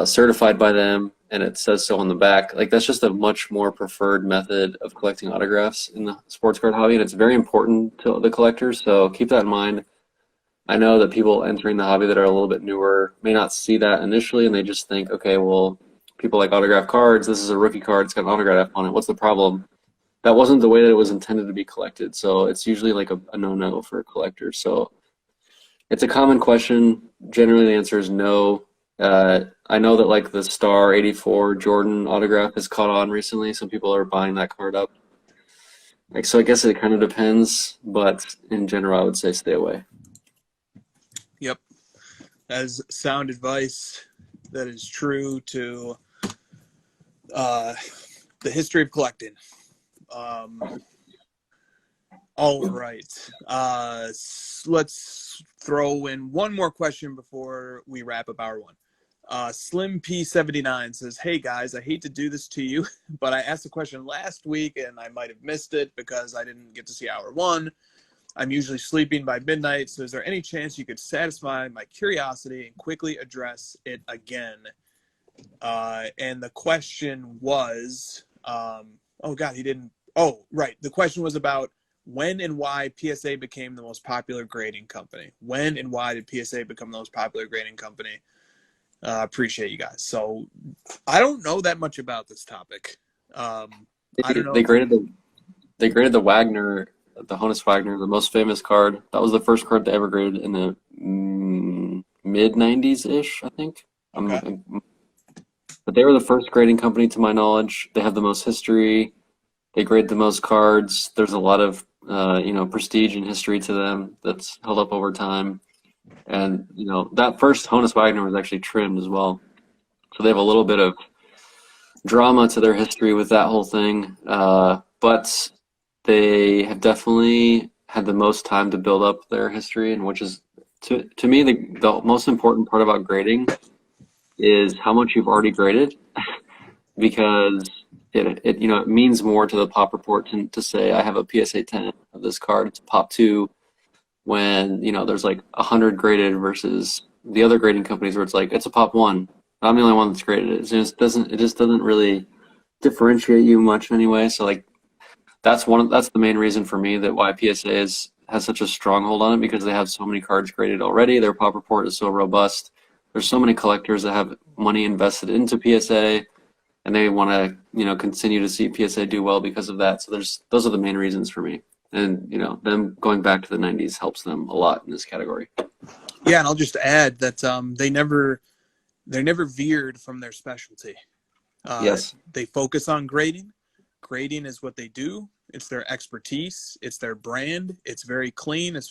certified by them and it says so on the back. Like, that's just a much more preferred method of collecting autographs in the sports card hobby, and it's very important to the collectors, so keep that in mind. I know that people entering the hobby that are a little bit newer may not see that initially, and they just think, okay, well, people like autograph cards. This is a rookie card. It's got an autograph on it. What's the problem? That wasn't the way that it was intended to be collected, so it's usually like a no-no for collectors. So it's a common question. Generally, the answer is no. I know that like the Star 84 Jordan autograph has caught on recently. Some people are buying that card up. Like, so I guess it kind of depends, but in general, I would say stay away. Yep. As sound advice that is true to the history of collecting. All right. Let's throw in one more question before we wrap up hour one. Slim P79 says, hey guys, I hate to do this to you, but I asked a question last week and I might have missed it because I didn't get to see hour one. I'm usually sleeping by midnight, so is there any chance you could satisfy my curiosity and quickly address it again? And the question was, oh God, he didn't. Oh, right. The question was about when and why PSA became the most popular grading company. When and why did PSA become the most popular grading company? Appreciate you guys. So I don't know that much about this topic. I don't know. They graded the Wagner, the Honus Wagner, the most famous card. That was the first card they ever graded in the mid 90s ish, I think. Okay. But they were the first grading company to my knowledge. They have the most history. They grade the most cards. There's a lot of prestige and history to them that's held up over time. And that first Honus Wagner was actually trimmed as well. So they have a little bit of drama to their history with that whole thing. But they have definitely had the most time to build up their history, and which is to me the most important part about grading is how much you've already graded, because it means more to the pop report to say I have a PSA 10 of this card. It's a pop 2 when there's like 100 graded versus the other grading companies where it's like it's a pop 1. I'm the only one that's graded. It just doesn't really differentiate you much anyway. So like that's the main reason for me that why PSA has such a stronghold on it, because they have so many cards graded already. Their pop report is so robust. There's so many collectors that have money invested into PSA, and they want to continue to see PSA do well because of that. So those are the main reasons for me. And them going back to the 90s helps them a lot in this category. Yeah, and I'll just add that they never veered from their specialty. Yes. They focus on grading. Grading is what they do. It's their expertise. It's their brand. It's very clean. It's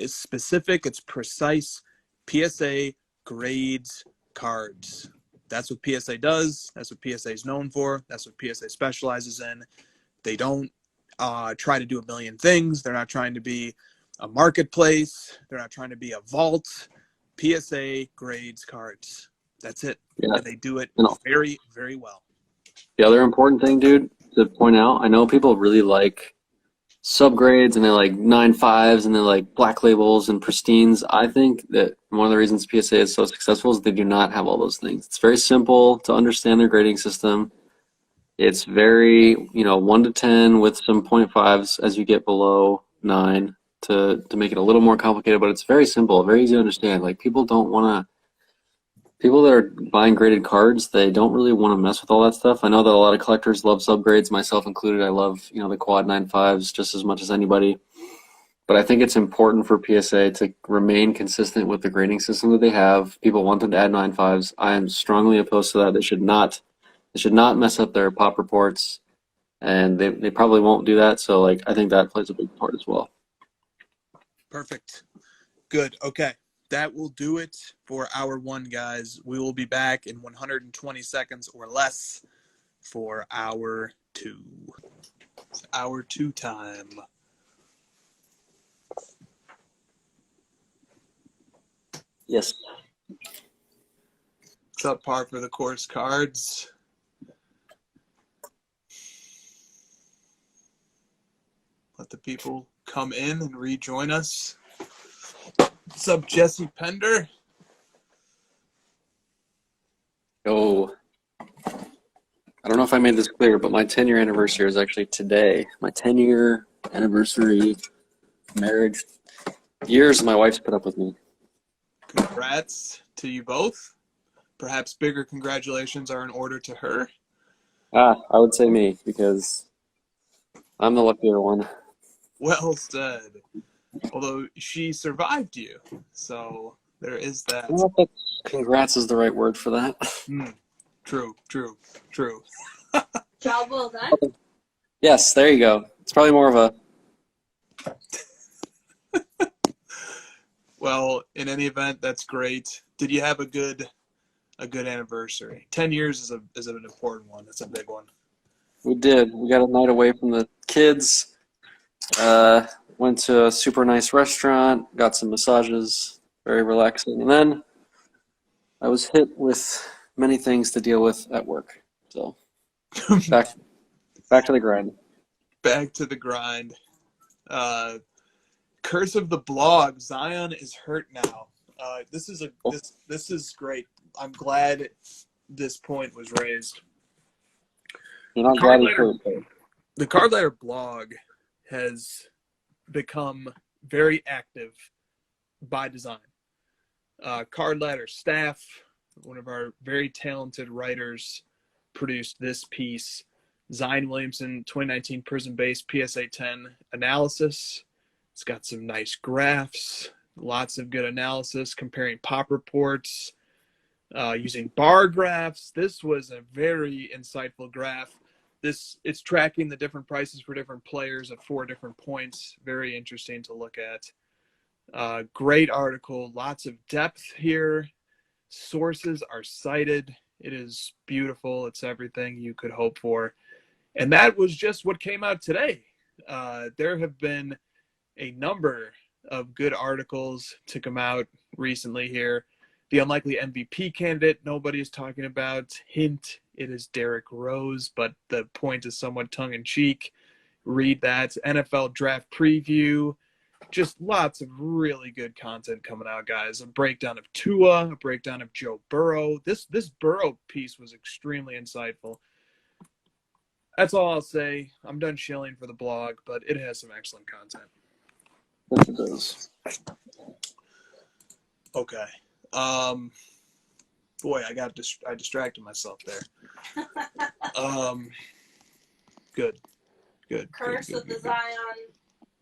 specific. It's precise. PSA grades cards. That's what PSA does. That's what PSA is known for. That's what PSA specializes in. They don't try to do a million things. They're not trying to be a marketplace. They're not trying to be a vault. PSA grades cards. That's it. Yeah. And they do it very, very well. The other important thing, dude, to point out, I know people really like subgrades and they like 9.5s and they like black labels and pristines. I think that one of the reasons PSA is so successful is they do not have all those things. It's very simple to understand their grading system. It's very, 1 to 10 with some 0.5s as you get below 9 to make it a little more complicated, but it's very simple, very easy to understand. Like people that are buying graded cards, they don't really want to mess with all that stuff. I know that a lot of collectors love subgrades, myself included. I love, the quad 9.5s just as much as anybody. But I think it's important for PSA to remain consistent with the grading system that they have. People want them to add 9.5s. I am strongly opposed to that. They should not mess up their pop reports, and they probably won't do that. So I think that plays a big part as well. Perfect. Good. Okay. That will do it for hour one, guys. We will be back in 120 seconds or less for hour two. It's hour two time. Yes. What's up, par for the course cards? Let the people come in and rejoin us. What's up, Jesse Pender? Yo. I don't know if I made this clear, but my 10-year anniversary is actually today. My 10-year anniversary marriage. Years my wife's put up with me. Congrats to you both. Perhaps bigger congratulations are in order to her. I would say me because I'm the luckier one. Well said. Although she survived you, so there is that. I don't know if congrats is the right word for that. True. Job well done. Yes, there you go. It's probably more of a. Well, in any event, that's great. Did you have a good anniversary? 10 years is an important one. That's a big one. We did. We got a night away from the kids. Went to a super nice restaurant. Got some massages. Very relaxing. And then I was hit with many things to deal with at work. So back to the grind. Back to the grind. Curse of the blog. Zion is hurt now. This is great. I'm glad this point was raised. You're not glad he's hurt. The Card Ladder blog has become very active by design. Card Ladder staff, one of our very talented writers, produced this piece. Zion Williamson 2019 Prism-based PSA 10 analysis. It's got some nice Graphs, lots of good analysis, comparing pop reports, using bar graphs. This was a very insightful graph. It's tracking the different prices for different players at 4 different points. Very interesting to look at. Great article, lots of depth here. Sources are cited. It is beautiful. It's everything you could hope for. And that was just what came out today. There have been a number of good articles to come out recently here. The unlikely MVP candidate nobody is talking about. Hint, it is Derrick Rose, but the point is somewhat tongue-in-cheek. Read that. NFL draft preview. Just lots of really good content coming out, guys. A breakdown of Tua, a breakdown of Joe Burrow. This Burrow piece was extremely insightful. That's all I'll say. I'm done shilling for the blog, but it has some excellent content. Yes, it does. Okay. Boy, I distracted myself there. Good. Curse of the Zion.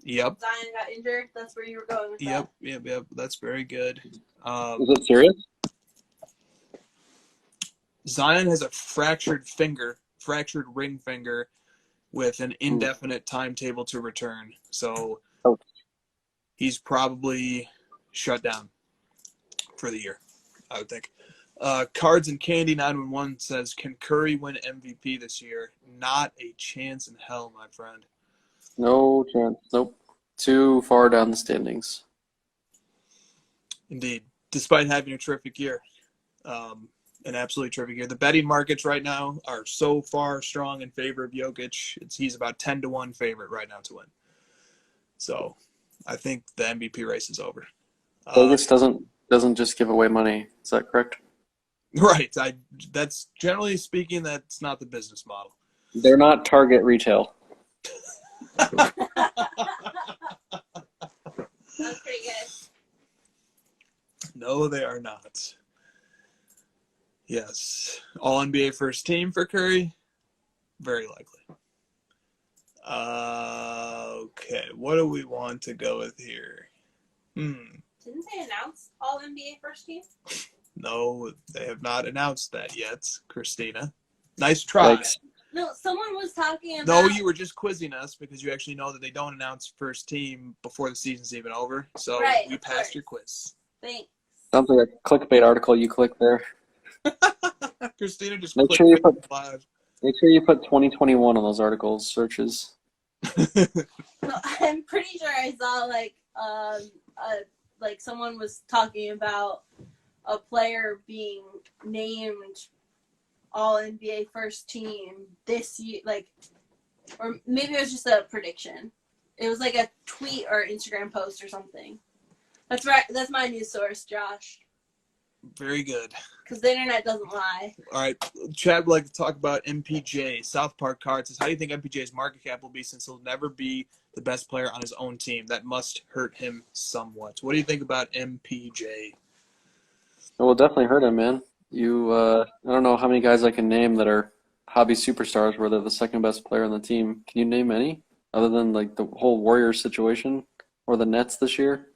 Yep. Zion got injured. That's where you were going with that. Yep. That's very good. Is it serious? Zion has a fractured ring finger with an indefinite timetable to return. So he's probably shut down for the year, I would think. Cards and Candy 911 says, can Curry win MVP this year? Not a chance in hell, my friend. No chance. Nope. Too far down the standings. Indeed. Despite having a terrific year. An absolutely terrific year. The betting markets right now are so far strong in favor of Jokic. He's about 10-1 favorite right now to win. So I think the MVP race is over. Vegas doesn't just give away money. Is that correct? Right. That's generally speaking, that's not the business model. They're not Target retail. That's pretty good. No, they are not. Yes. All NBA first team for Curry? Very likely. Okay. What do we want to go with here? Didn't they announce all NBA first team? No, they have not announced that yet, Christina. Nice try. Thanks. No, someone was talking about. No, you were just quizzing us because you actually know that they don't announce first team before the season's even over. So Right, you passed your quiz. Thanks. Sounds like a clickbait article you clicked there. Christina just Make clicked sure you it put- live. Make sure you put 2021 on those articles searches. No, I'm pretty sure I saw like someone was talking about a player being named all NBA first team this year, or maybe it was just a prediction. It was like a tweet or Instagram post or something. That's right. That's my news source, Josh. Very good. Because the internet doesn't lie. All right, Chad would like to talk about MPJ. South Park Card says, how do you think MPJ's market cap will be since he'll never be the best player on his own team? That must hurt him somewhat. What do you think about MPJ? It will definitely hurt him, man. I don't know how many guys I can name that are hobby superstars where they're the second best player on the team. Can you name any other than like the whole Warriors situation or the Nets this year?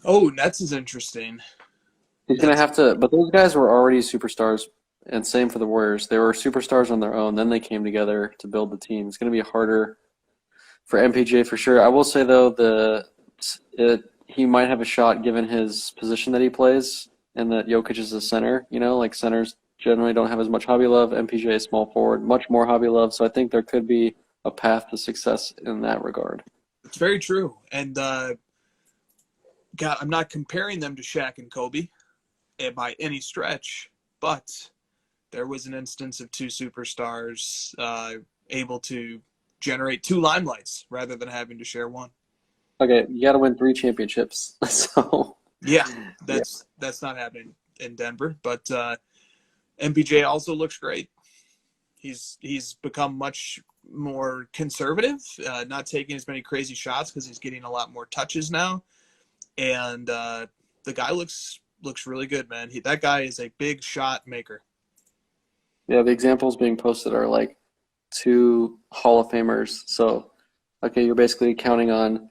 Oh, Nets is interesting. He's going to have to, but those guys were already superstars, and same for the Warriors. They were superstars on their own, then they came together to build the team. It's going to be harder for MPJ for sure. I will say, though, he might have a shot given his position that he plays, and that Jokic is a center. You know, like centers generally don't have as much hobby love. MPJ is small forward, much more hobby love, so I think there could be a path to success in that regard. It's very true. And, God, I'm not comparing them to Shaq and Kobe by any stretch, but there was an instance of two superstars able to generate two limelights rather than having to share one. Okay, you got to win 3 championships. So yeah, that's not happening in Denver. But MPJ also looks great. He's become much more conservative, not taking as many crazy shots because he's getting a lot more touches now. And the guy looks really good, man. That guy is a big shot maker. Yeah, the examples being posted are like 2 Hall of Famers. So, okay, you're basically counting on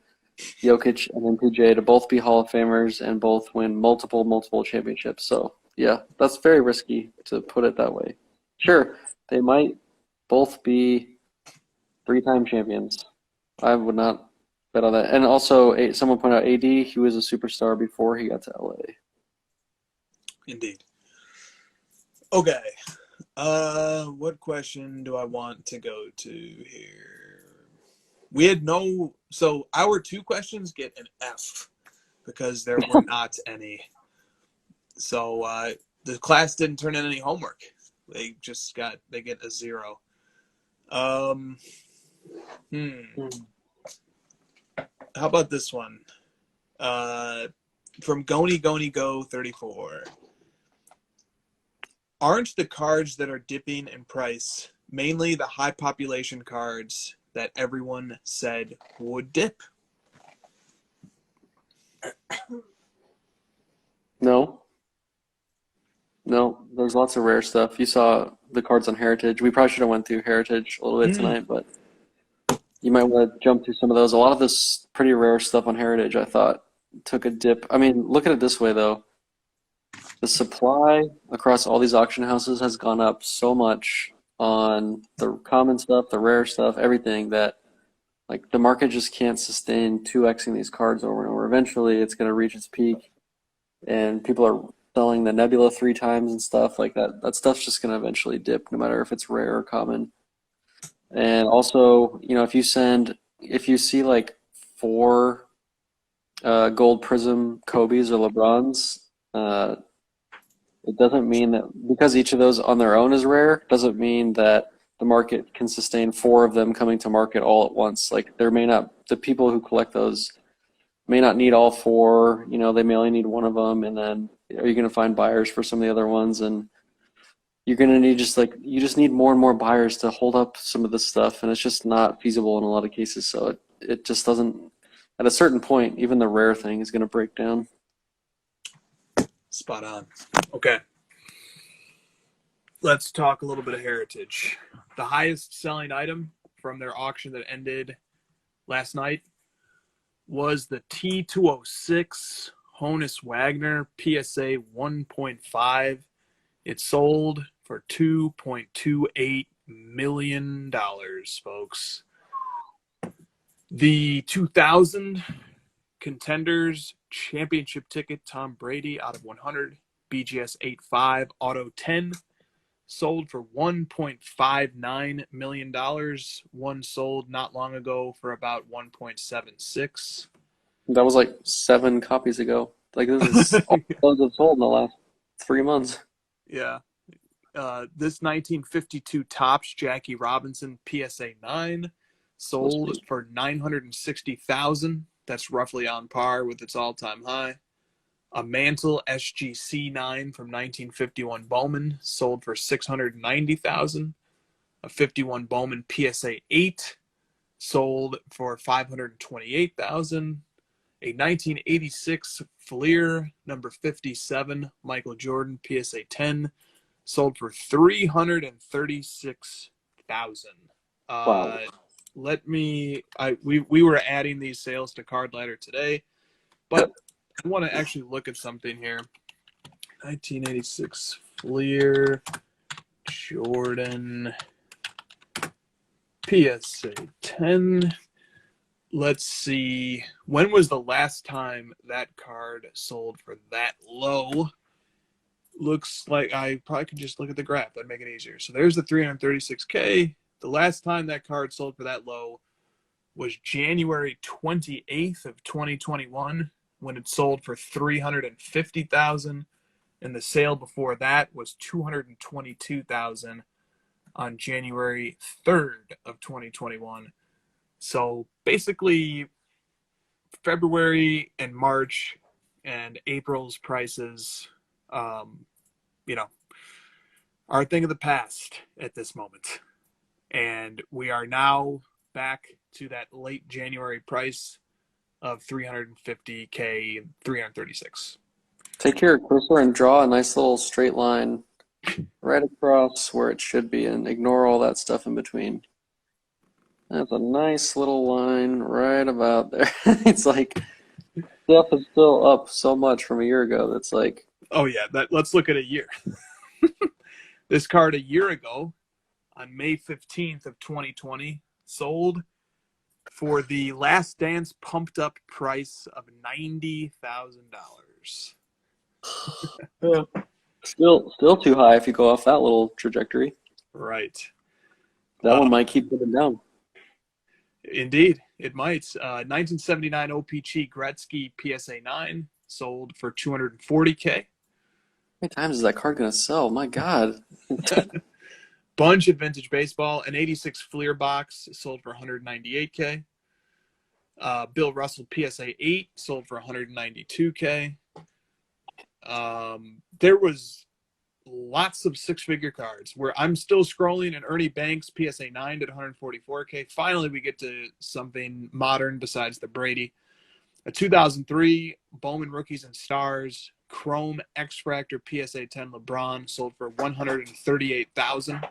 Jokic and MPJ to both be Hall of Famers and both win multiple championships. So, yeah, that's very risky to put it that way. Sure, they might both be 3-time champions. I would not bet on that. And also, someone pointed out AD, he was a superstar before he got to LA. Indeed. Okay. What question do I want to go to here? We had so our 2 questions get an F because there were not any. So the class didn't turn in any homework. They get a 0. How about this one? From Go 34. Aren't the cards that are dipping in price mainly the high population cards that everyone said would dip? No, there's lots of rare stuff. You saw the cards on Heritage. We probably should have went through Heritage a little bit tonight, but you might want to jump through some of those. A lot of this pretty rare stuff on Heritage, I thought, took a dip. I mean, look at it this way, though. The supply across all these auction houses has gone up so much on the common stuff, the rare stuff, everything, that like the market just can't sustain 2xing these cards over and over. Eventually, it's going to reach its peak, and people are selling the Nebula 3 times and stuff like that. That stuff's just going to eventually dip, no matter if it's rare or common. And also, you know, if you see like 4 gold prism Kobe's or LeBron's, it doesn't mean that because each of those on their own is rare, doesn't mean that the market can sustain 4 of them coming to market all at once. Like the people who collect those may not need all 4, you know, they may only need one of them, and then are you going to find buyers for some of the other ones? And you're going to need you just need more and more buyers to hold up some of this stuff, and it's just not feasible in a lot of cases. So it just doesn't, at a certain point, even the rare thing is going to break down. Spot on. Okay. Let's talk a little bit of Heritage. The highest selling item from their auction that ended last night was the T206 Honus Wagner PSA 1.5. It sold for $2.28 million, folks. The 2000 Contenders Championship ticket, Tom Brady out of 100, BGS 85 Auto 10, sold for $1.59 million. One sold not long ago for about 1.76. That was like 7 copies ago. Like this is all those have sold in the last 3 months. Yeah. This 1952 Topps Jackie Robinson PSA 9 sold for $960,000. That's roughly on par with its all-time high. A Mantle SGC9 from 1951 Bowman sold for $690,000. A 51 Bowman PSA 8 sold for $528,000. A 1986 Fleer number 57 Michael Jordan PSA 10 sold for $336,000. Wow. We were adding these sales to Card Ladder today, but I want to actually look at something here. 1986 Fleer Jordan PSA 10. Let's see. When was the last time that card sold for that low? Looks like I probably could just look at the graph. That'd make it easier. So there's the 336K. The last time that card sold for that low was January 28th of 2021 when it sold for $350,000. And the sale before that was $222,000 on January 3rd of 2021. So basically February and March and April's prices, are a thing of the past at this moment. And we are now back to that late January price of $350K, 336. Take your cursor and draw a nice little straight line right across where it should be and ignore all that stuff in between. That's a nice little line right about there. It's like stuff is still up so much from a year ago. That's like, oh yeah, let's look at a year. This card a year ago on May 15th of 2020 sold for the Last Dance pumped up price of $90,000. still too high if you go off that little trajectory. Right. That one might keep going down. Indeed, it might. 1979 OPC Gretzky PSA 9 sold for $240K. How many times is that card going to sell? My God. Bunch of vintage baseball. An 86 Fleer box sold for $198K. Bill Russell PSA 8 sold for $192K. There was lots of six-figure cards where I'm still scrolling, and Ernie Banks PSA 9 at $144K. Finally, we get to something modern besides the Brady. A 2003 Bowman Rookies and Stars Chrome X-Fractor PSA 10 LeBron sold for $138,000.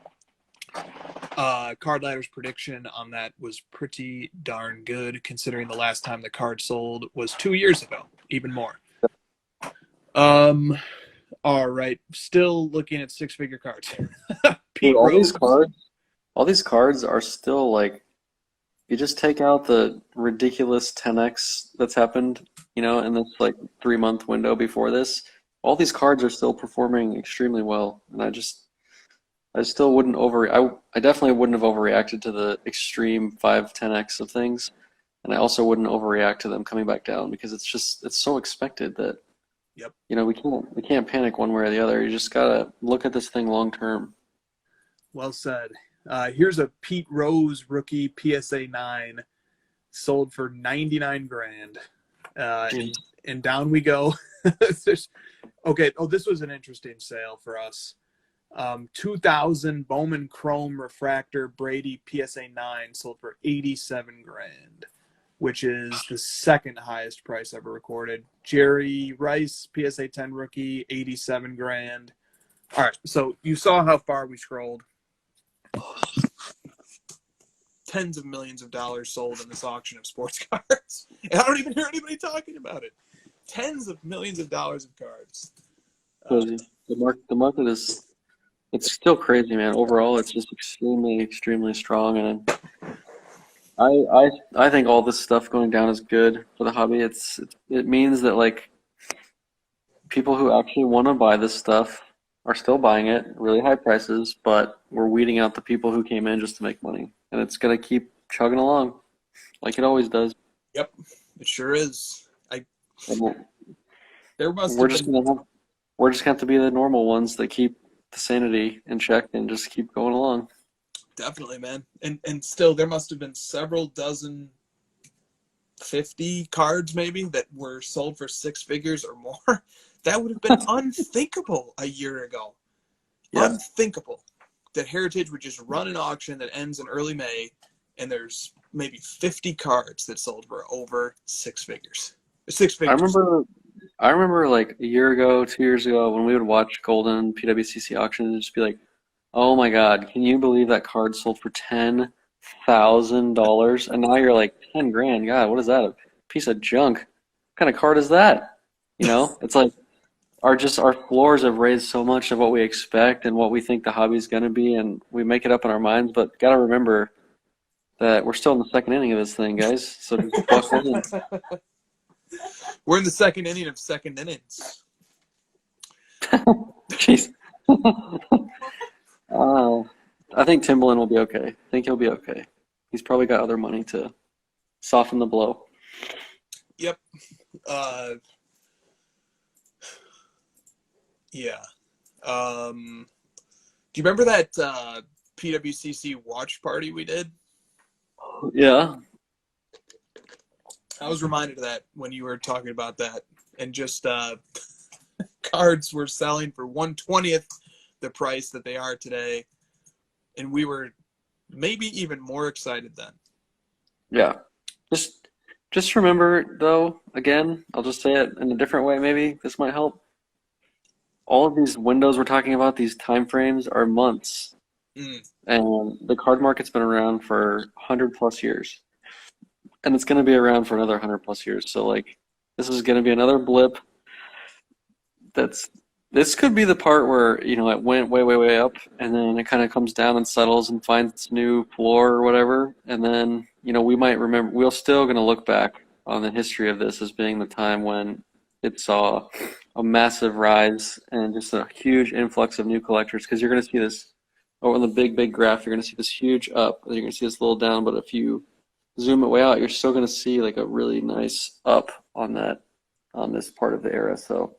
Card Ladder's prediction on that was pretty darn good, considering the last time the card sold was 2 years ago, even more. All right, still looking at six-figure cards. Dude, all these cards are still like, you just take out the ridiculous 10x that's happened, in this like 3-month window before this. All these cards are still performing extremely well, and I still wouldn't I definitely wouldn't have overreacted to the extreme 5-10x of things, and I also wouldn't overreact to them coming back down because it's so expected that. Yep. We can't panic one way or the other. You just gotta look at this thing long term. Well said. Here's a Pete Rose rookie PSA 9 sold for $99,000. And down we go. Okay. Oh, this was an interesting sale for us. 2000 Bowman Chrome Refractor Brady PSA 9 sold for $87,000, which is the second highest price ever recorded. Jerry Rice PSA 10 rookie, $87,000. All right, so you saw how far we scrolled. Tens of millions of dollars sold in this auction of sports cards. And I don't even hear anybody talking about it. Tens of millions of dollars of cards. The market it's still crazy, man. Overall, it's just extremely, extremely strong, and I think all this stuff going down is good for the hobby. It means that like people who actually want to buy this stuff are still buying it at really high prices, but we're weeding out the people who came in just to make money, and it's gonna keep chugging along like it always does. Yep, it sure is. We're just gonna have to be the normal ones that keep the sanity in check and just keep going along. Definitely, man. And still, there must have been several dozen 50 cards maybe that were sold for six figures or more. That would have been unthinkable a year ago. Yeah. Unthinkable that Heritage would just run an auction that ends in early May and there's maybe 50 cards that sold for over six figures. Six I figures. remember like a year ago, 2 years ago, when we would watch Goldin PWCC auctions and just be like, oh my God, can you believe that card sold for $10,000? And now you're like, 10 grand, God, what is that? A piece of junk. What kind of card is that? You know, it's like our floors have raised so much of what we expect and what we think the hobby is going to be, and we make it up in our minds, but got to remember that we're still in the second inning of this thing, guys. So just buckle in. We're in the second inning of second innings. Jeez. I think Timbaland will be okay. I think he'll be okay. He's probably got other money to soften the blow. Yep. Yeah. Do you remember that PWCC watch party we did? Yeah. I was reminded of that when you were talking about that, and just cards were selling for 1/20th the price that they are today, and we were maybe even more excited then. Yeah. Just remember, though, again, I'll just say it in a different way maybe. This might help. All of these windows we're talking about, these time frames, are months. And the card market's been around for 100 plus years. And it's going to be around for another 100 plus years. So, like, this is going to be another blip. This could be the part where, you know, it went way, way, way up, and then it kind of comes down and settles and finds its new floor or whatever. And then, you know, we might remember, we're still going to look back on the history of this as being the time when it saw a massive rise and just a huge influx of new collectors. Because you're going to see this, on the big, big graph, you're going to see this huge up, and you're going to see this little down, but if you zoom it way out, you're still going to see like a really nice up on this part of the era. So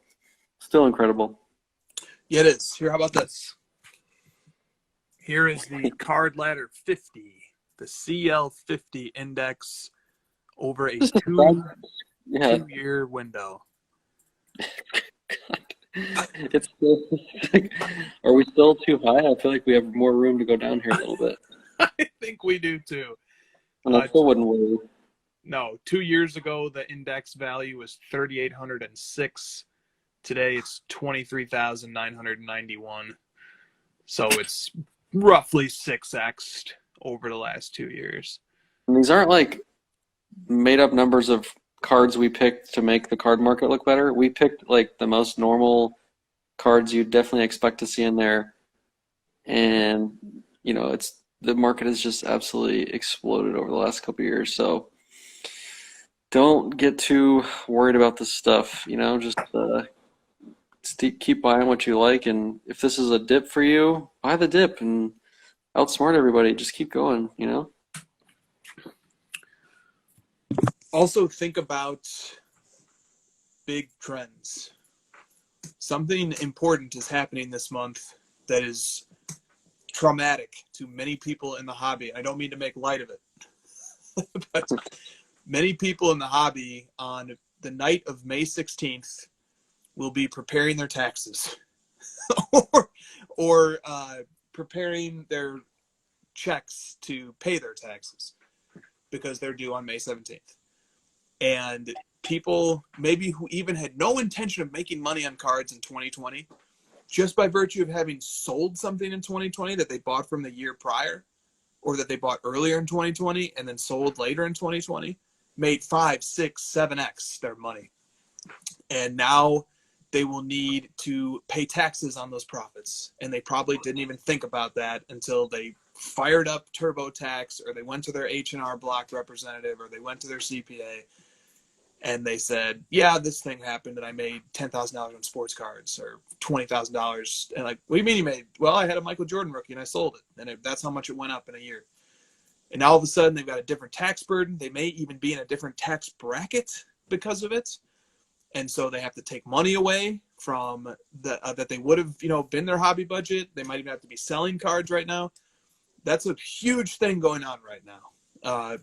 still incredible. Yeah, it is. Here, how about this? Here is the Card Ladder 50, the CL50 index over a two-year window. It's still, are we still too high? I feel like we have more room to go down here a little bit. I think we do too. And I still wouldn't worry. No, 2 years ago the index value was 3,806. Today it's 23,991. So it's roughly 6x'd over the last 2 years. And these aren't like made up numbers of cards we picked to make the card market look better. We picked like the most normal cards you'd definitely expect to see in there. And, you know, the market has just absolutely exploded over the last couple of years. So don't get too worried about this stuff, you know, just keep buying what you like. And if this is a dip for you, buy the dip and outsmart everybody. Just keep going, you know? Also think about big trends. Something important is happening this month that is traumatic to many people in the hobby. I don't mean to make light of it, but many people in the hobby on the night of May 16th will be preparing their taxes or preparing their checks to pay their taxes because they're due on May 17th. And people maybe who even had no intention of making money on cards in 2020, just by virtue of having sold something in 2020 that they bought from the year prior or that they bought earlier in 2020 and then sold later in 2020, made 5, 6, 7x their money. And now they will need to pay taxes on those profits. And they probably didn't even think about that until they fired up TurboTax or they went to their H&R Block representative or they went to their CPA and they said, yeah, this thing happened and I made $10,000 on sports cards or $20,000. And like, what do you mean you made? Well, I had a Michael Jordan rookie and I sold it. And that's how much it went up in a year. And now all of a sudden they've got a different tax burden. They may even be in a different tax bracket because of it. And so they have to take money away from that they would have, been their hobby budget. They might even have to be selling cards right now. That's a huge thing going on right now.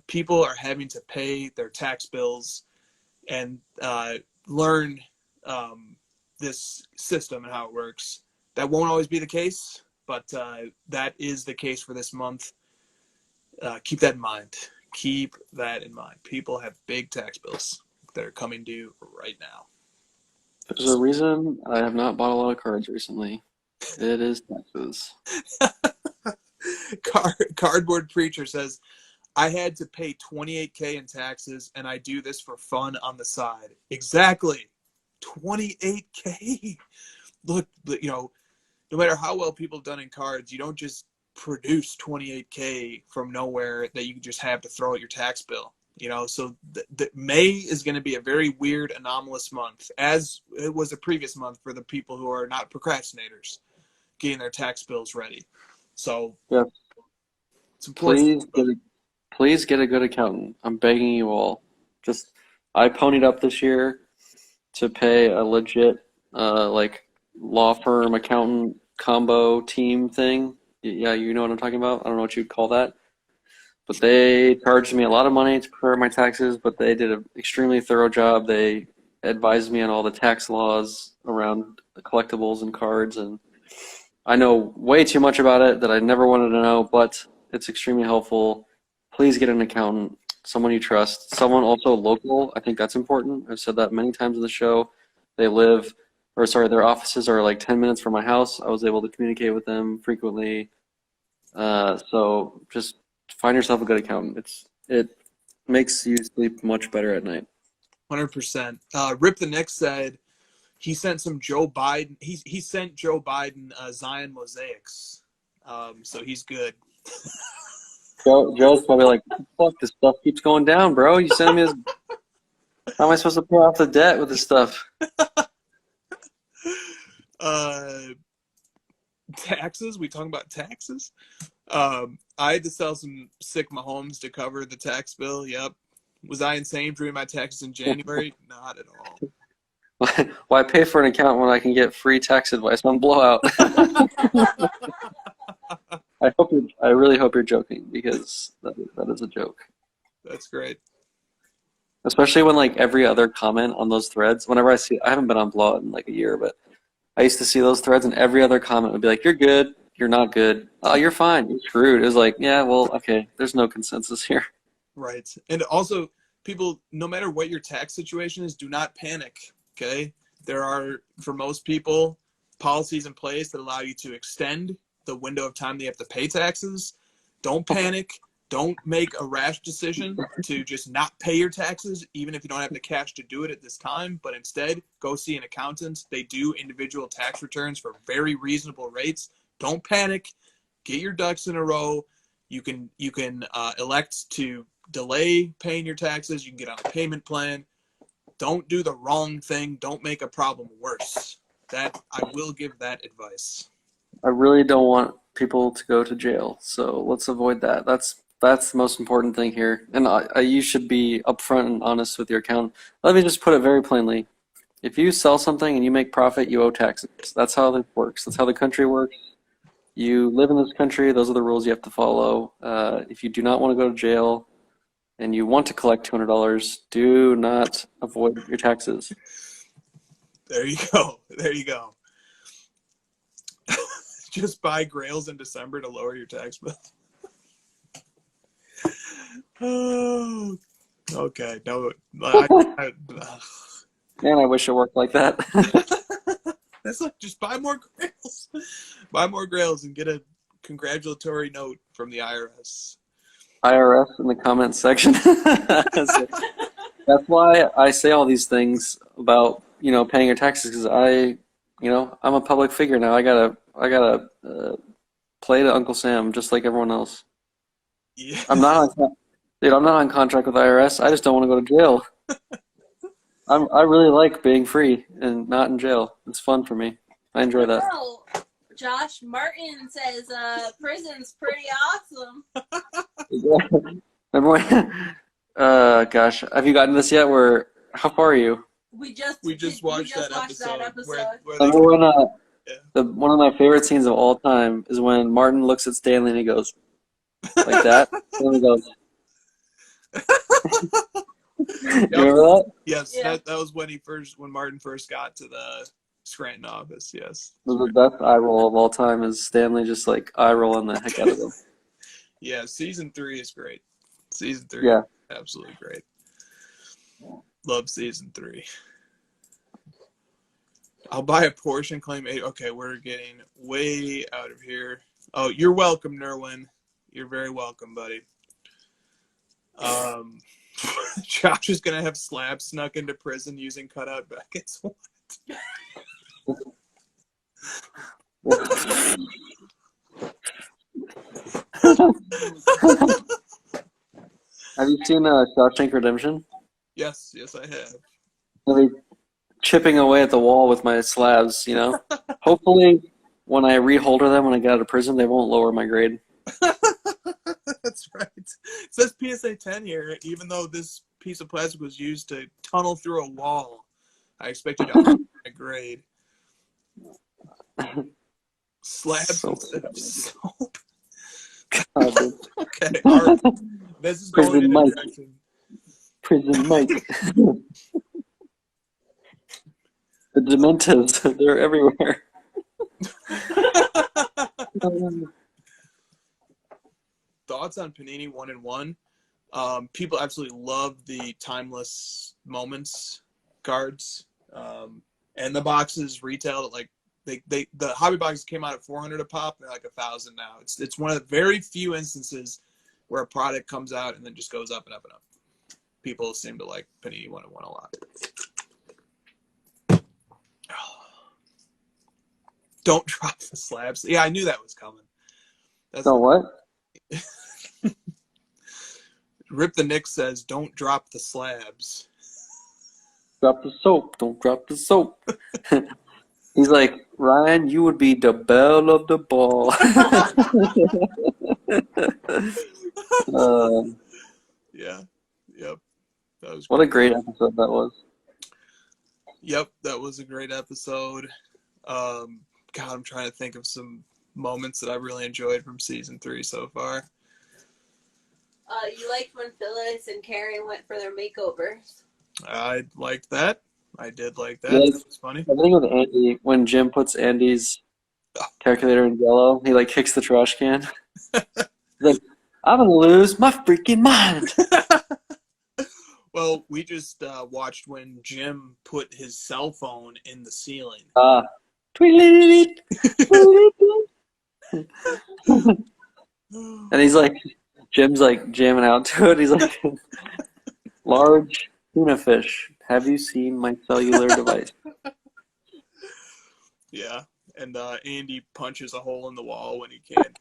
people are having to pay their tax bills and learn this system and how it works. That won't always be the case, but that is the case for this month. Keep that in mind. Keep that in mind. People have big tax bills that are coming due right now. There's a reason I have not bought a lot of cards recently. It is taxes. Cardboard Preacher says, I had to pay $28K in taxes, and I do this for fun on the side. Exactly. $28K. Look, no matter how well people have done in cards, you don't just produce $28K from nowhere that you just have to throw at your tax bill. So the May is going to be a very weird, anomalous month, as it was the previous month for the people who are not procrastinators, getting their tax bills ready. So yeah. It's important. Please get a good accountant. I'm begging you all. I ponied up this year to pay a legit law firm accountant combo team thing. Yeah, you know what I'm talking about. I don't know what you'd call that. But they charged me a lot of money to prepare my taxes, but they did an extremely thorough job. They advised me on all the tax laws around collectibles and cards, and I know way too much about it that I never wanted to know, but it's extremely helpful. Please get an accountant, someone you trust, someone also local. I think that's important. I've said that many times in the show. Their offices are like 10 minutes from my house. I was able to communicate with them frequently. So just find yourself a good accountant. It makes you sleep much better at night. 100%. Rip the Nick said he sent some Joe Biden. He sent Joe Biden Zion mosaics. So he's good. Joe's probably like, fuck, this stuff keeps going down, bro. You sent me this. How am I supposed to pay off the debt with this stuff? Taxes? We talking about taxes? I had to sell some sick Mahomes to cover the tax bill. Yep. Was I insane for doing my taxes in January? Not at all. Why pay for an account when I can get free tax advice on Blowout? I really hope you're joking, because that is a joke. That's great. Especially when every other comment on those threads, whenever I haven't been on Blowout in a year, but I used to see those threads and every other comment would be like, you're good, you're not good, oh, you're fine, you're screwed. It was like, yeah, well, okay, there's no consensus here. Right. And also, people, no matter what your tax situation is, do not panic, okay? There are, for most people, policies in place that allow you to extend the window of time they have to pay taxes. Don't panic. Don't make a rash decision to just not pay your taxes, even if you don't have the cash to do it at this time. But instead, go see an accountant. They do individual tax returns for very reasonable rates. Don't panic. Get your ducks in a row. You can elect to delay paying your taxes. You can get on a payment plan. Don't do the wrong thing. Don't make a problem worse. I will give that advice. I really don't want people to go to jail, so let's avoid that. That's the most important thing here. And you should be upfront and honest with your accountant. Let me just put it very plainly. If you sell something and you make profit, you owe taxes. That's how it works. That's how the country works. You live in this country. Those are the rules you have to follow. If you do not want to go to jail and you want to collect $200, do not avoid your taxes. There you go. There you go. Just buy grails in December to lower your tax bill. Oh, okay. No, Man, I wish it worked like that. That's just buy more grails. Buy more grails and get a congratulatory note from the IRS. IRS in the comments section. That's why I say all these things about paying your taxes, because I'm a public figure now. I gotta play to Uncle Sam just like everyone else. Yeah. I'm not on contract with IRS. I just don't want to go to jail. I really like being free and not in jail. It's fun for me. I enjoy that. No, Josh Martin says prison's pretty awesome. Everyone, gosh, have you gotten this yet? How far are you? We just watched that episode. One of my favorite scenes of all time is when Martin looks at Stanley and he goes like that. And he goes, You remember that? Yes, Yeah. that was when Martin first got to the Scranton office. Yes. The best eye roll of all time is Stanley just like eye rolling the heck out of them. Yeah, season 3 is great. Season 3, Yeah. absolutely great. Love season 3. I'll buy a Porsche claim 8. Okay, we're getting way out of here. Oh, you're welcome, Nerwin. You're very welcome, buddy. Josh is gonna have Slab snuck into prison using cutout buckets. Have you seen Shawshank Redemption? Yes, I have. I'll be chipping away at the wall with my slabs, you know? Hopefully, when I reholder them when I get out of prison, they won't lower my grade. That's right. It says PSA 10 here, even though this piece of plastic was used to tunnel through a wall. I expect you to up my grade. Slabs So instead of soap. God, dude. Okay, all right. This is going in a Mike. direction. Prison Mike. The Dementors, they're everywhere. Thoughts on Panini 1 and 1? People absolutely love the timeless moments cards, and the boxes retail at like the hobby boxes came out at $400 a pop. They're like $1,000 now. It's one of the very few instances where a product comes out and then just goes up and up and up. People seem to like Panini 1 and 1 a lot. Don't drop the slabs. Yeah, I knew that was coming. So what? Rip the Nick says, "Don't drop the slabs." Drop the soap. Don't drop the soap. He's like, Ryan, you would be the belle of the ball. Yeah. Yep. That was What a great episode that was. Yep, that was a great episode. God, I'm trying to think of some moments that I really enjoyed from season 3 so far. You liked when Phyllis and Karen went for their makeovers. I liked that. I did like that. Yeah. That was funny. I think with Andy, when Jim puts Andy's calculator in yellow, he like kicks the trash can. He's like, I'm gonna lose my freaking mind. Well, we just watched when Jim put his cell phone in the ceiling. Tweet. And he's like, Jim's like jamming out to it. He's like, large tuna fish. Have you seen my cellular device? Yeah, and Andy punches a hole in the wall when he can't.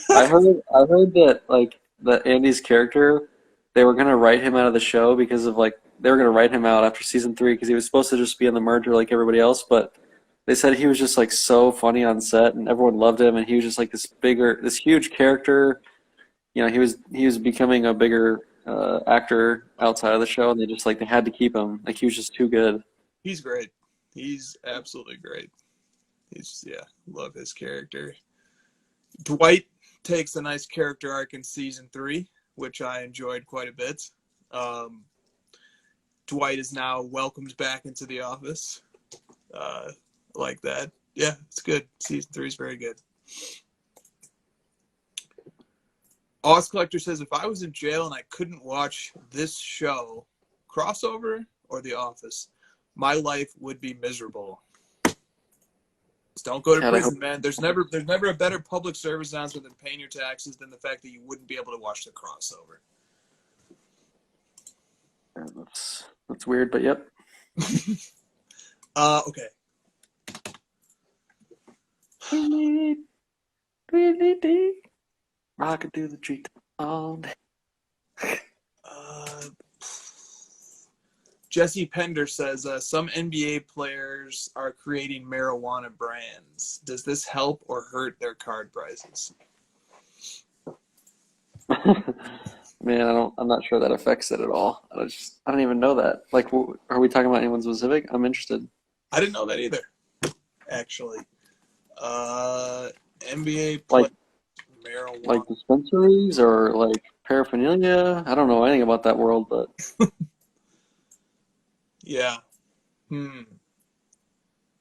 I heard that like that Andy's character, they were gonna write him out of the show because of like they were gonna write him out after season 3 because he was supposed to just be in the merger like everybody else, but they said he was just like so funny on set and everyone loved him and he was just like this huge character. You know, he was becoming a bigger actor outside of the show and they had to keep him. Like he was just too good. He's great. He's absolutely great. Love his character. Dwight takes a nice character arc in season 3, which I enjoyed quite a bit. Dwight is now welcomed back into the office. Like that. Yeah, it's good. Season 3 is very good. Oz Collector says, if I was in jail and I couldn't watch this show, Crossover or The Office, my life would be miserable. Just don't go to prison, man. There's never a better public service announcement than paying your taxes than the fact that you wouldn't be able to watch the Crossover. That's weird, but yep. Okay. Rockin' through the tree all day. Jesse Pender says, some NBA players are creating marijuana brands. Does this help or hurt their card prices? Man, I'm not sure that affects it at all. I don't even know that. Like, are we talking about anyone specific? I'm interested. I didn't know that either, actually. NBA like marijuana. Like dispensaries or like paraphernalia? I don't know anything about that world, but Yeah.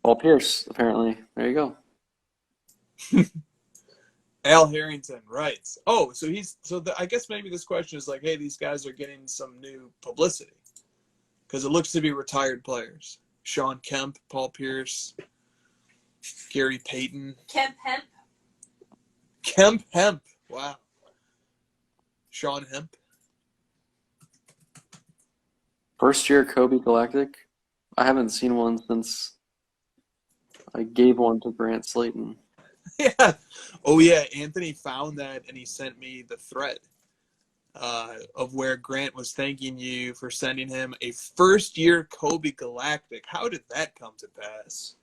Paul Pierce, apparently. There you go. Al Harrington writes. Oh, so I guess maybe this question is like, hey, these guys are getting some new publicity because it looks to be retired players. Sean Kemp, Paul Pierce, Gary Payton. Kemp Hemp. Kemp Hemp. Wow. Sean Hemp. First year Kobe Galactic. I haven't seen one since I gave one to Grant Slayton. Yeah. Oh, yeah. Anthony found that and he sent me the thread of where Grant was thanking you for sending him a first-year Kobe Galactic. How did that come to pass?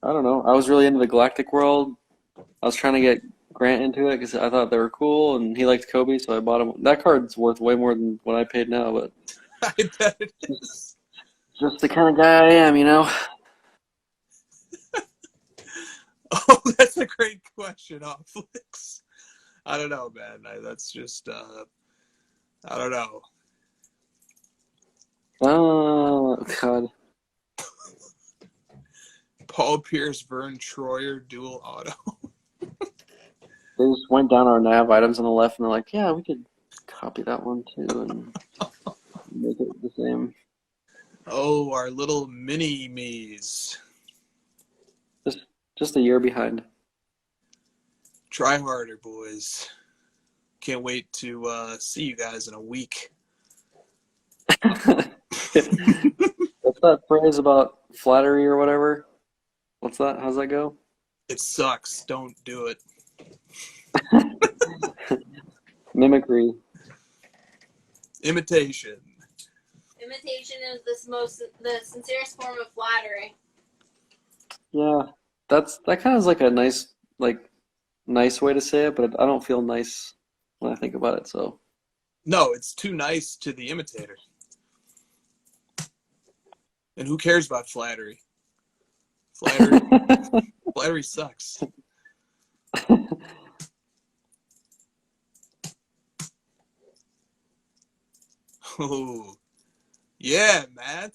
I don't know. I was really into the Galactic world. I was trying to get Grant into it because I thought they were cool, and he liked Kobe, so I bought him. That card's worth way more than what I paid now, but I bet it is. just the kind of guy I am, you know? Oh, that's a great question, Flix. I don't know, man. That's just, I don't know. Oh, God. Paul Pierce, Vern Troyer, dual auto. They just went down our nav items on the left, and they're like, yeah, we could copy that one too and make it the same. Oh, our little mini-me's. Just a year behind. Try harder, boys. Can't wait to see you guys in a week. What's that phrase about flattery or whatever? What's that? How's that go? It sucks. Don't do it. Mimicry. Imitation. Imitation is the sincerest form of flattery. Yeah, that kind of is like a nice way to say it, but I don't feel nice when I think about it. So No, it's too nice to the imitator. And who cares about flattery? Flattery sucks. Oh, yeah, Matt.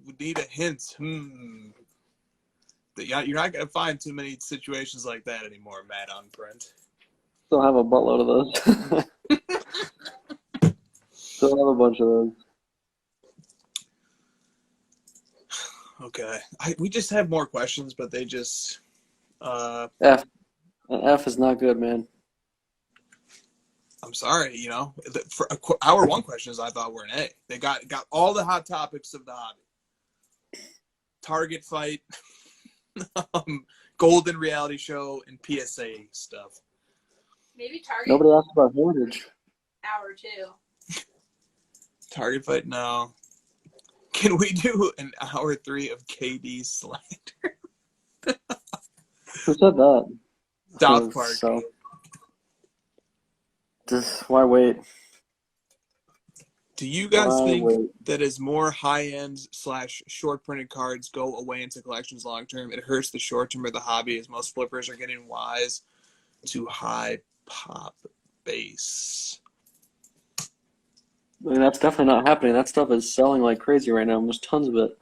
We need a hint. You're not going to find too many situations like that anymore, Matt, on print. Still have a buttload of those. Still have a bunch of those. Okay. We just have more questions, but they just... F. An F is not good, man. I'm sorry, for hour one questions I thought were an A. They got all the hot topics of the hobby. Target fight, Goldin reality show, and PSA stuff. Maybe Target Nobody asked about Heritage. hour 2. Target fight, no. Can we do an hour 3 of KD slander? Who said that? South Park. So, just why wait? Do you guys Why think wait? that as more high-end / short printed cards go away into collections long term, it hurts the short term of the hobby as most flippers are getting wise to high pop base? I mean, that's definitely not happening. That stuff is selling like crazy right now. There's tons of it.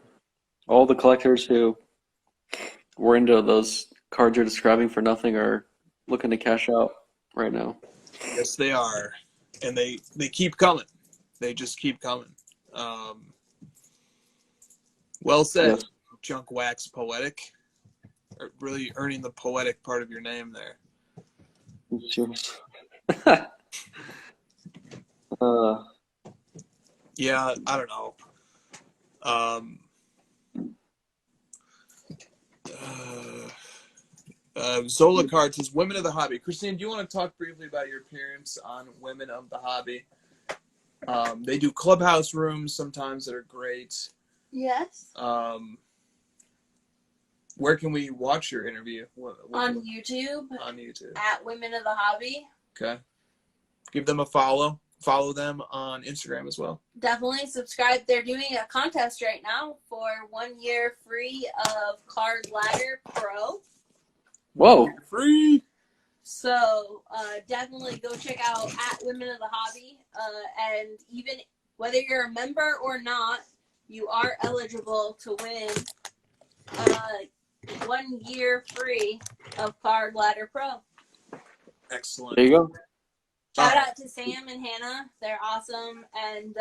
All the collectors who were into those cards you're describing for nothing are looking to cash out right now. Yes, they are, and they keep coming. They just keep coming. Well said, Yes. Junk Wax Poetic. Really earning the poetic part of your name there. It's yours. Yeah, I don't know. Zola Card says, Women of the Hobby. Christine, do you want to talk briefly about your appearance on Women of the Hobby? They do clubhouse rooms sometimes that are great. Yes. Where can we watch your interview? On YouTube. On YouTube. At Women of the Hobby. Okay. Give them a follow. Follow them on Instagram as well. Definitely subscribe. They're doing a contest right now for 1 year free of Card Ladder Pro. Whoa. Free. So definitely go check out at Women of the Hobby. And even whether you're a member or not, you are eligible to win 1 year free of Card Ladder Pro. Excellent. There you go. Shout out to Sam and Hannah. They're awesome. And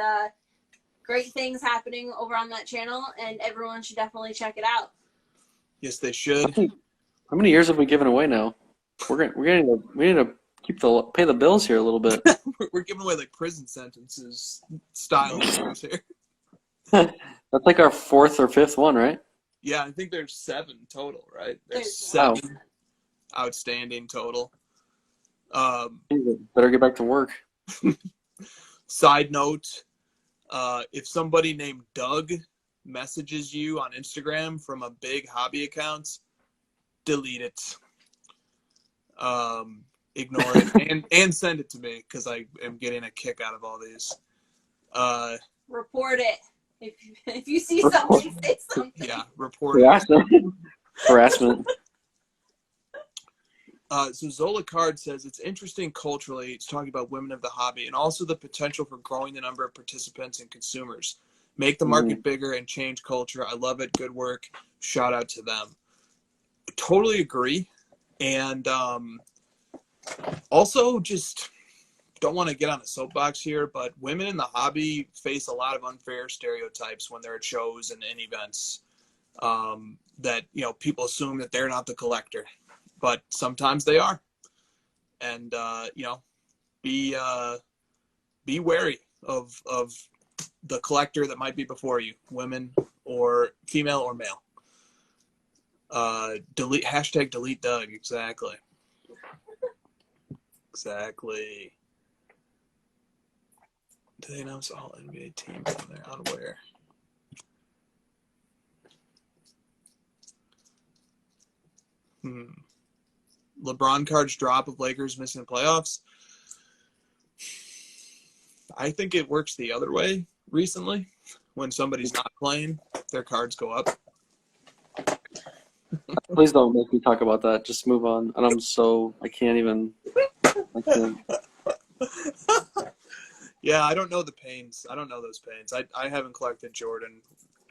great things happening over on that channel. And everyone should definitely check it out. Yes, they should. How many years have we given away now? We need to pay the bills here a little bit. We're giving away like prison sentences style years here. That's like our 4th or 5th one, right? Yeah, I think there's 7 total, right? There's There's 7 outstanding total. Better get back to work. Side note, if somebody named Doug messages you on Instagram from a big hobby account, delete it. Ignore it and send it to me because I am getting a kick out of all these. Report it. If you see something, say something. Yeah, report it. Harassment. So Zola Card says it's interesting culturally. It's talking about women of the hobby and also the potential for growing the number of participants and consumers. Make the market bigger and change culture. I love it. Good work. Shout out to them. Totally agree. And also just don't want to get on a soapbox here, but women in the hobby face a lot of unfair stereotypes when they're at shows and in events that, people assume that they're not the collector, but sometimes they are. And, be wary of the collector that might be before you, women or female or male. Delete Doug. Exactly. Do they announce all NBA teams on their unaware? LeBron cards drop of Lakers missing the playoffs. I think it works the other way recently. When somebody's not playing, their cards go up. Please don't make me talk about that. Just move on. And I can't. Yeah, I don't know the pains. I don't know those pains. I haven't collected Jordan.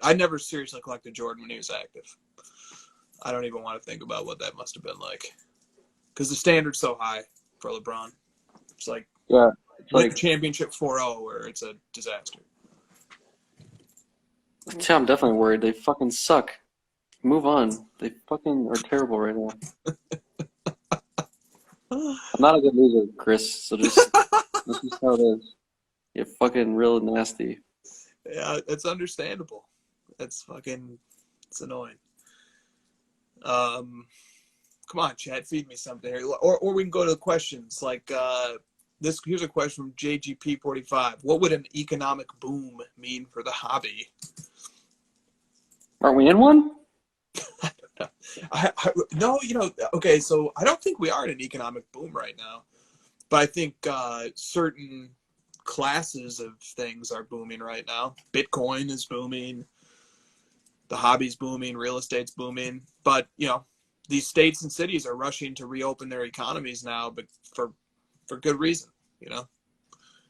I never seriously collected Jordan when he was active. I don't even want to think about what that must have been like. Because the standard's so high for LeBron. It's like win championship 4-0 where it's a disaster. Yeah, I'm definitely worried. They fucking suck. Move on. They fucking are terrible right now. I'm not a good loser, Chris, so this is how it is. You're fucking real nasty. Yeah, it's understandable. It's annoying. Come on, chat, feed me something here. Or we can go to the questions. Like here's a question from JGP45. What would an economic boom mean for the hobby? Aren't we in one? No, okay, so I don't think we are in an economic boom right now. But I think certain classes of things are booming right now. Bitcoin is booming. The hobby's booming. Real estate's booming. But, these states and cities are rushing to reopen their economies now, but for good reason,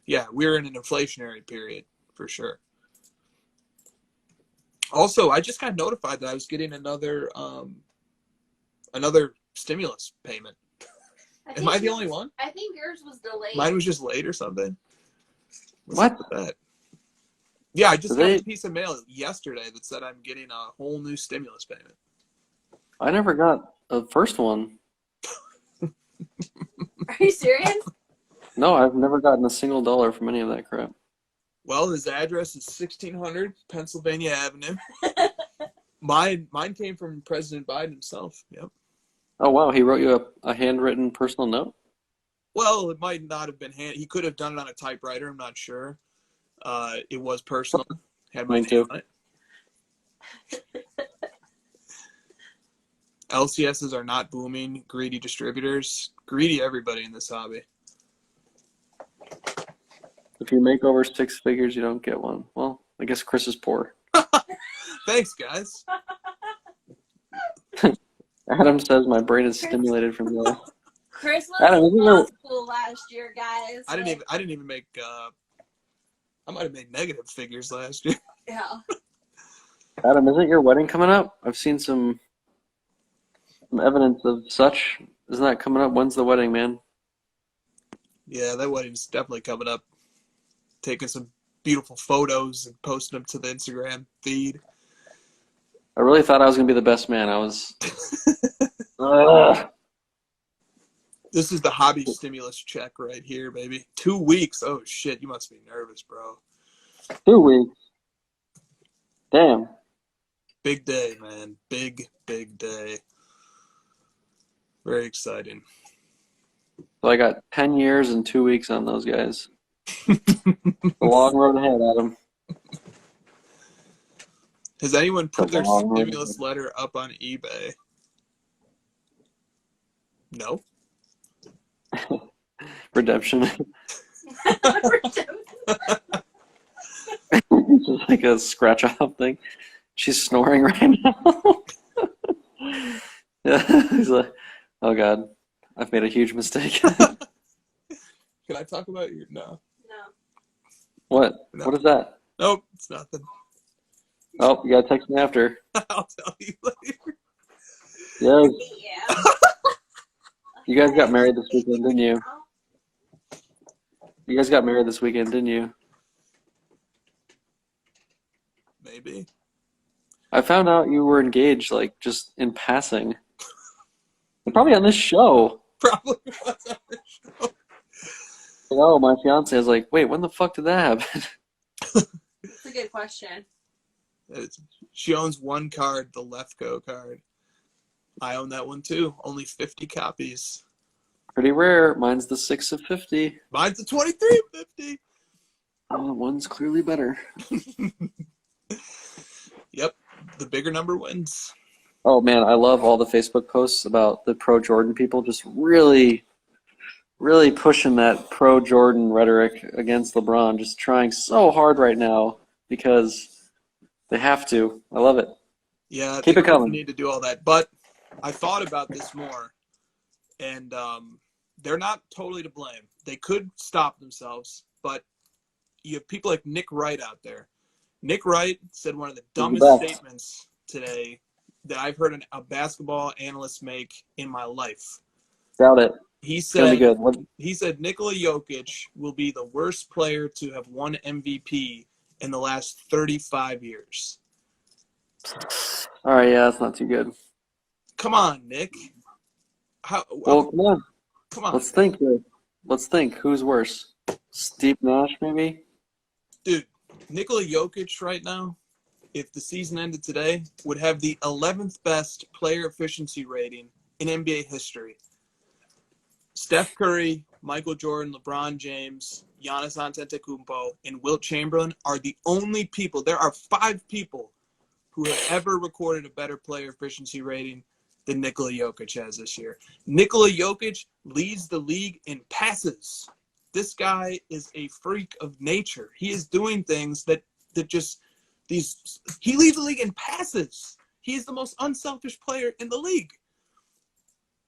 Yeah, we're in an inflationary period for sure. Also, I just got notified that I was getting another stimulus payment. Am I the only one? I think yours was delayed. Mine was just late or something. What? Up with that? Yeah, I just got a piece of mail yesterday that said I'm getting a whole new stimulus payment. I never got a first one. Are you serious? No, I've never gotten a single dollar from any of that crap. Well, his address is 1600 Pennsylvania Avenue. Mine came from President Biden himself. Yep. Oh, wow. He wrote you a handwritten personal note? Well, it might not have been he could have done it on a typewriter. I'm not sure. It was personal. Had my name on it. LCSs are not booming. Greedy distributors. Greedy everybody in this hobby. If you make over 6 figures, you don't get one. Well, I guess Chris is poor. Thanks, guys. Adam says my brain is stimulated from the. Christmas Adam, was isn't not your cool last year, guys. I didn't even make. I might have made negative figures last year. Yeah. Adam, isn't your wedding coming up? I've seen some evidence of such. Isn't that coming up? When's the wedding, man? Yeah, that wedding's definitely coming up. Taking some beautiful photos and posting them to the Instagram feed. I really thought I was gonna be the best man. I was. Ugh. This is the hobby stimulus check right here, baby. 2 weeks. Oh shit, you must be nervous, bro. 2 weeks. Damn. Big day, man. Big day. Very exciting. So I got 10 years and 2 weeks on those guys. A long road ahead, Adam. Has anyone put their long road stimulus letter up on eBay? No. Redemption. Just like a scratch off thing. She's snoring right now. Yeah, he's like, oh God, I've made a huge mistake. Can I talk about you? No. No. What? No. What is that? Nope, it's nothing. Oh, you gotta text me after. I'll tell you later. Yes. Yeah. You guys got married this weekend, didn't you? You guys got married this weekend, didn't you? Maybe. I found out you were engaged, like, just in passing. Probably on this show. Probably was on the show. You know, my fiance is like, wait, when the fuck did that happen? That's a good question. She owns one card, the Lefko card. I own that one too. Only 50 copies. Pretty rare. Mine's the 6 of 50. Mine's the 23 of 50. Oh, one's clearly better. Yep. The bigger number wins. Oh, man, I love all the Facebook posts about the pro-Jordan people just really pushing that pro-Jordan rhetoric against LeBron, just trying so hard right now because they have to. I love it. Yeah, Keep they it coming. need to do all that. But I thought about this more, and they're not totally to blame. They could stop themselves, but you have people like Nick Wright out there. Nick Wright said one of the dumbest statements today that I've heard a basketball analyst make in my life. Doubt it. He It's gonna be said, good. Nikola Jokic will be the worst player to have won MVP in the last 35 years. All right, yeah, that's not too good. Come on, Nick. Well, come on. Come on. Let's think here. Let's think. Who's worse? Steve Nash, maybe? Dude, Nikola Jokic right now, if the season ended today, would have the 11th best player efficiency rating in NBA history. Steph Curry, Michael Jordan, LeBron James, Giannis Antetokounmpo, and Wilt Chamberlain are the only people. There are 5 people who have ever recorded a better player efficiency rating than Nikola Jokic has this year. Nikola Jokic leads the league in passes. This guy is a freak of nature. He is doing things that just he leads the league in passes. He is the most unselfish player in the league.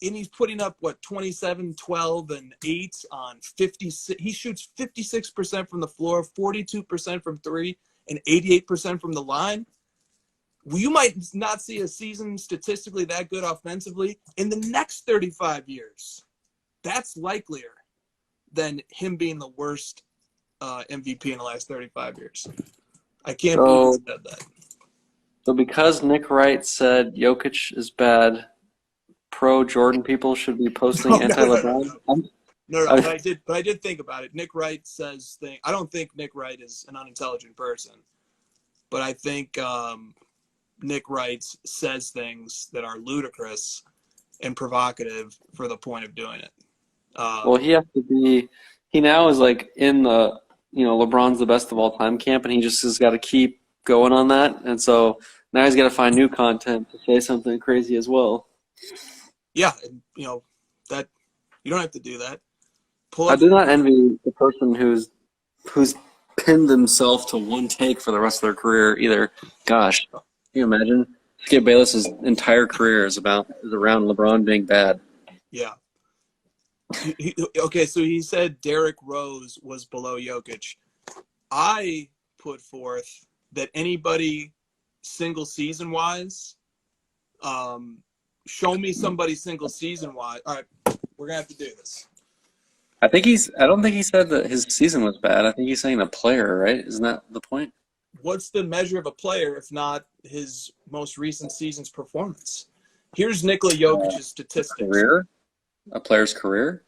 And he's putting up, 27, 12, and 8 on 56. He shoots 56% from the floor, 42% from 3, and 88% from the line. Well, you might not see a season statistically that good offensively in the next 35 years. That's likelier than him being the worst MVP in the last 35 years. I can't believe he said that. So because Nick Wright said Jokic is bad, pro-Jordan people should be posting anti-LeBron? No, but I did think about it. Nick Wright says things. I don't think Nick Wright is an unintelligent person, but I think Nick Wright says things that are ludicrous and provocative for the point of doing it. Well, he has to be. He now is like in the LeBron's the best of all time camp, and he just has got to keep going on that. And so now he's got to find new content to say something crazy as well. Yeah, that you don't have to do that. I do not envy the person who's pinned themselves to one take for the rest of their career either. Gosh, can you imagine? Skip Bayless's entire career is around LeBron being bad. Yeah. Okay, so he said Derrick Rose was below Jokic. I put forth that anybody single season wise, show me somebody single season wise. All right, we're gonna have to do this. I don't think he said that his season was bad. I think he's saying a player, right? Isn't that the point? What's the measure of a player if not his most recent season's performance? Here's Nikola Jokic's statistics. Career? A player's career?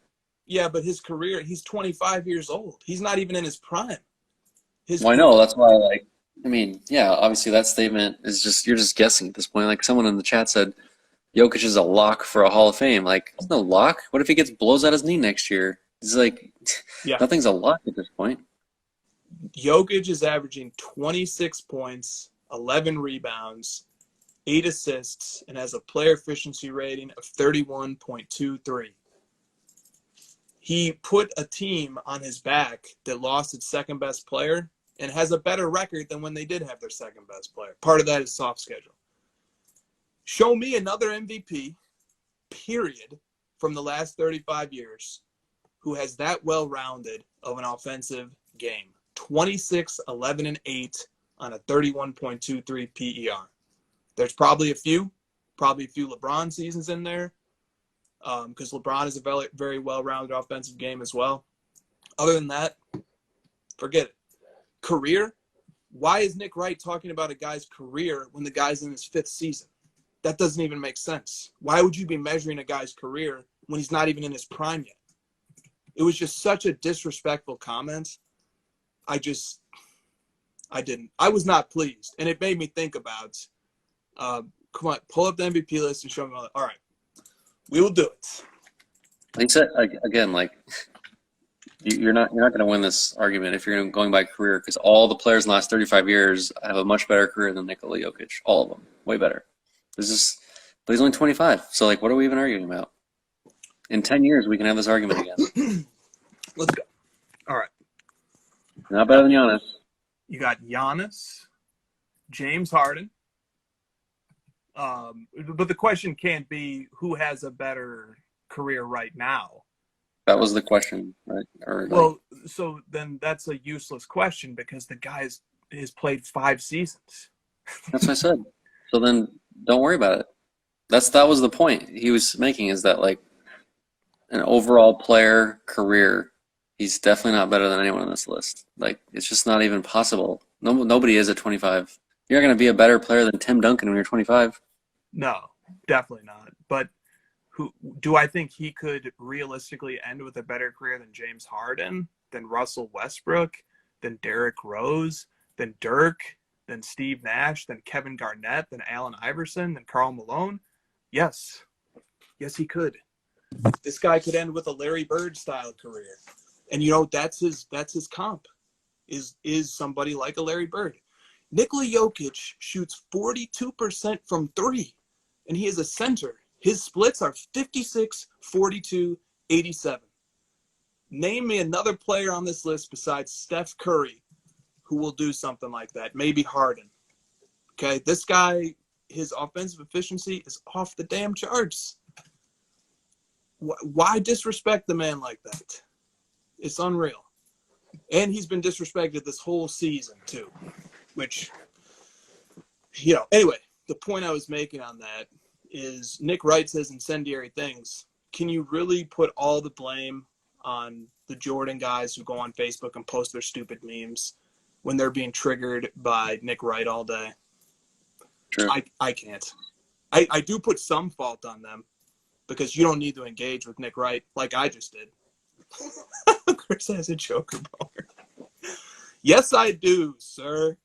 Yeah, but his career, he's 25 years old. He's not even in his prime. Well, I know. That's why, yeah, obviously that statement is you're just guessing at this point. Like someone in the chat said, Jokic is a lock for a Hall of Fame. Like, it's no lock. What if he blows out his knee next year? It's like, yeah. Nothing's a lock at this point. Jokic is averaging 26 points, 11 rebounds, 8 assists, and has a player efficiency rating of 31.23. He put a team on his back that lost its second best player and has a better record than when they did have their second best player. Part of that is soft schedule. Show me another MVP, period, from the last 35 years who has that well-rounded of an offensive game. 26, 11, and 8 on a 31.23 PER. There's probably a few LeBron seasons in there because LeBron is a very, very well-rounded offensive game as well. Other than that, forget it. Career? Why is Nick Wright talking about a guy's career when the guy's in his 5th season? That doesn't even make sense. Why would you be measuring a guy's career when he's not even in his prime yet? It was just such a disrespectful comment. I was not pleased. And it made me think about, come on, pull up the MVP list and show me, all right, we will do it. He said, again, like, you're not going to win this argument if you're going by career because all the players in the last 35 years have a much better career than Nikola Jokic. All of them. Way better. But he's only 25. So, like, what are we even arguing about? In 10 years, we can have this argument again. Let's go. All right. Not better than Giannis. You got Giannis, James Harden. But the question can't be who has a better career right now. That was the question, right? So then that's a useless question because the guy has played 5 seasons. That's what I said. So then don't worry about it. That was the point he was making is that, like, an overall player career, he's definitely not better than anyone on this list. Like, it's just not even possible. Nobody is at 25. You're not going to be a better player than Tim Duncan when you're 25. No, definitely not. But do I think he could realistically end with a better career than James Harden, than Russell Westbrook, than Derrick Rose, than Dirk, than Steve Nash, than Kevin Garnett, than Allen Iverson, than Karl Malone? Yes. Yes, he could. This guy could end with a Larry Bird style career. And that's his comp is somebody like a Larry Bird. Nikola Jokic shoots 42% from 3 and he is a center. His splits are 56, 42, 87. Name me another player on this list besides Steph Curry who will do something like that. Maybe Harden. Okay, this guy, his offensive efficiency is off the damn charts. Why disrespect the man like that? It's unreal. And he's been disrespected this whole season, too. Which, anyway, the point I was making on that is Nick Wright says incendiary things. Can you really put all the blame on the Jordan guys who go on Facebook and post their stupid memes when they're being triggered by Nick Wright all day? True. I can't. I do put some fault on them because you don't need to engage with Nick Wright like I just did. Chris has a Joker boner. Yes, I do, sir.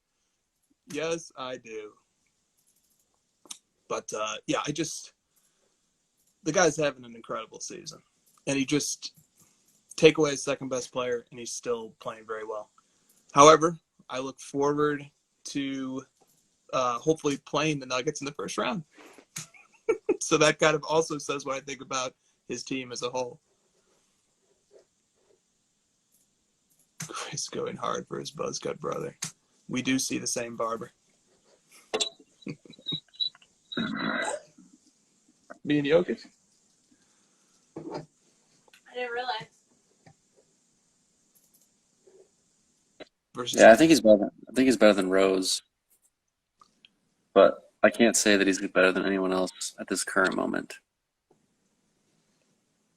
Yes, I do. But, the guy's having an incredible season. And he just take away his second best player, and he's still playing very well. However, I look forward to hopefully playing the Nuggets in the first round. So that kind of also says what I think about his team as a whole. Chris going hard for his buzzcut brother. We do see the same barber. Me and Jokic? I didn't realize. Versus Yeah, I think he's better than Rose, but I can't say that he's better than anyone else at this current moment.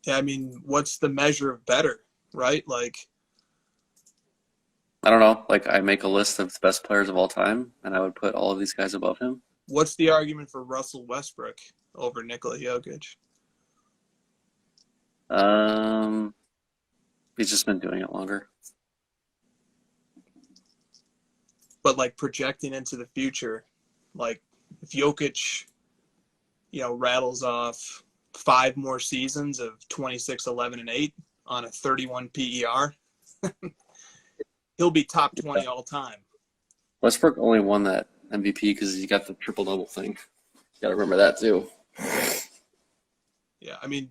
Yeah, I mean, what's the measure of better, right? Like, I don't know. Like, I make a list of the best players of all time, and I would put all of these guys above him. what's the argument for Russell Westbrook over Nikola Jokic? He's just been doing it longer. But like projecting into the future, like if Jokic, rattles off 5 more seasons of 26, 11, and 8 on a 31 PER, he'll be top 20 all time. Westbrook only won that MVP because he got the triple-double thing. You got to remember that, too. Yeah, I mean,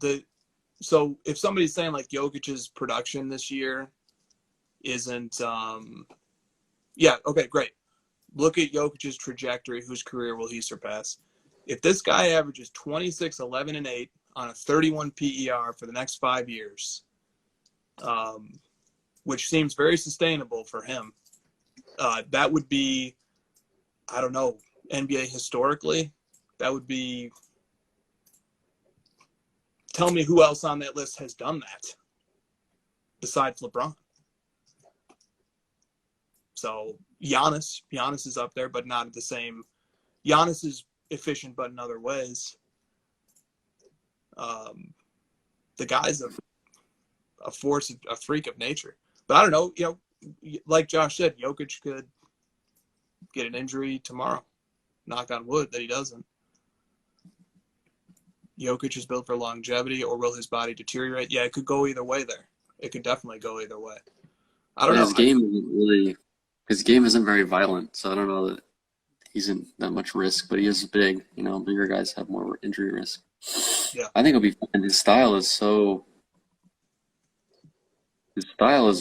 so if somebody's saying like Jokic's production this year isn't, yeah, okay, great. Look at Jokic's trajectory. Whose career will he surpass? If this guy averages 26, 11, and 8 on a 31 PER for the next 5 years, which seems very sustainable for him, that would be, I don't know, NBA historically, that would be, tell me who else on that list has done that besides LeBron. So Giannis is up there, but not at the same. Giannis is efficient, but in other ways. The guy's a force, a freak of nature. But I don't know, like Josh said, Jokic could get an injury tomorrow. Knock on wood that he doesn't. Jokic is built for longevity, or will his body deteriorate? Yeah, it could go either way there. It could definitely go either way. I don't know. His game isn't very violent, so I don't know that he's in that much risk, but he is big. Bigger guys have more injury risk. Yeah. I think it'll be fine. His style is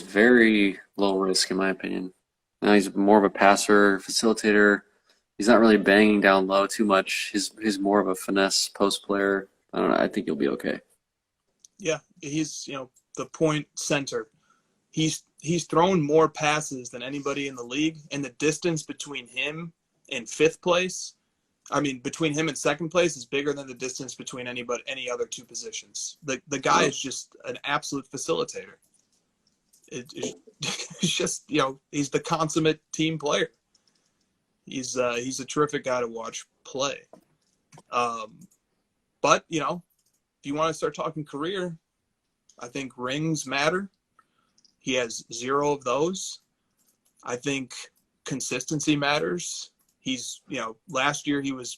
very low risk, in my opinion. Now he's more of a passer, facilitator. He's not really banging down low too much. He's more of a finesse post player. I don't know. I think he'll be okay. Yeah, he's the point center. He's thrown more passes than anybody in the league, and the distance between him and fifth place, between him and second place, is bigger than the distance between any other 2 positions. The guy is just an absolute facilitator. It's just he's the consummate team player. He's a terrific guy to watch play. But if you want to start talking career, I think rings matter. He has 0 of those. I think consistency matters. He's, last year he was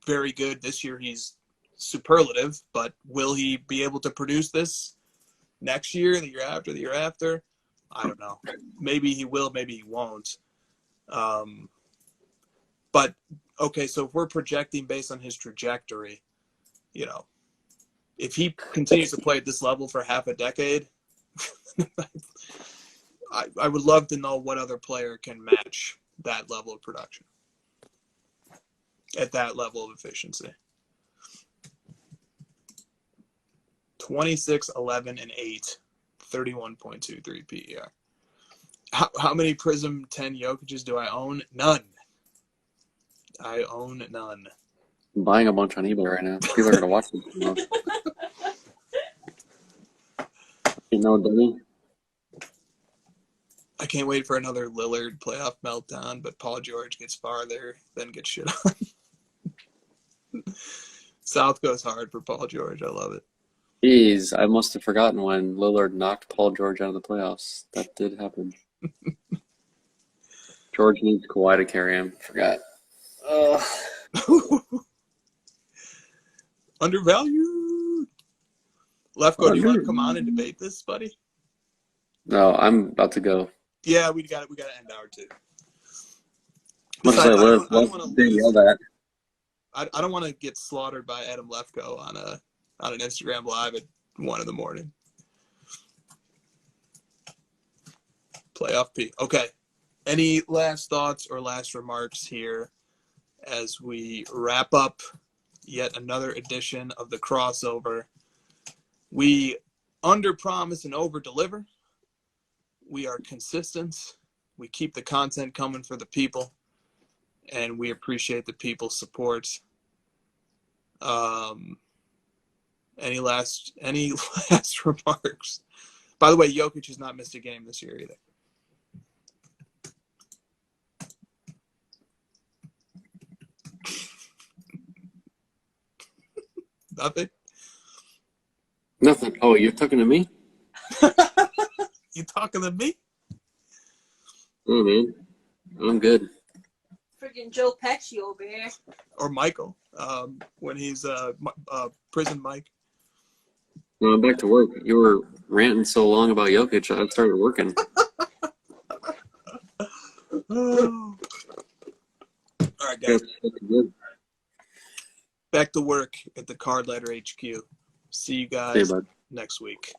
very good. This year he's superlative, but will he be able to produce this next year, the year after, the year after? I don't know. Maybe he will, maybe he won't. But, okay, so if we're projecting based on his trajectory, if he continues to play at this level for half a decade, I would love to know what other player can match that level of production at that level of efficiency. 26, 11, and 8, 31.23 PER. How many Prism 10 Jokic's do I own? None. I own none. I'm buying a bunch on eBay right now. People are going to watch them. Dummy. I can't wait for another Lillard playoff meltdown, but Paul George gets farther, then gets shit on. South goes hard for Paul George. I love it. Jeez, I must have forgotten when Lillard knocked Paul George out of the playoffs. That did happen. George needs Kawhi to carry him. Forgot. Undervalued. Lefko, do you want to come on and debate this, buddy? No, I'm about to go. Yeah, we got to end hour 2. Let's Besides, say I don't want to yell that. I don't want to get slaughtered by Adam Lefko on an Instagram live at 1 a.m. Playoff P. Okay. Any last thoughts or last remarks here as we wrap up yet another edition of the crossover. We under-promise and over-deliver. We are consistent. We keep the content coming for the people, and we appreciate the people's support. Any last remarks? By the way, Jokic has not missed a game this year either. Nothing? Nothing. Oh, you're talking to me? You talking to me? Oh, man. I'm good. Freaking Joe Pesci over here. Or Michael, when he's prison Mike. No, I'm back to work. You were ranting so long about Jokic, I started working. All right, guys. That's good. Back to work at the Card Letter HQ. See you See you, guys bud. next week.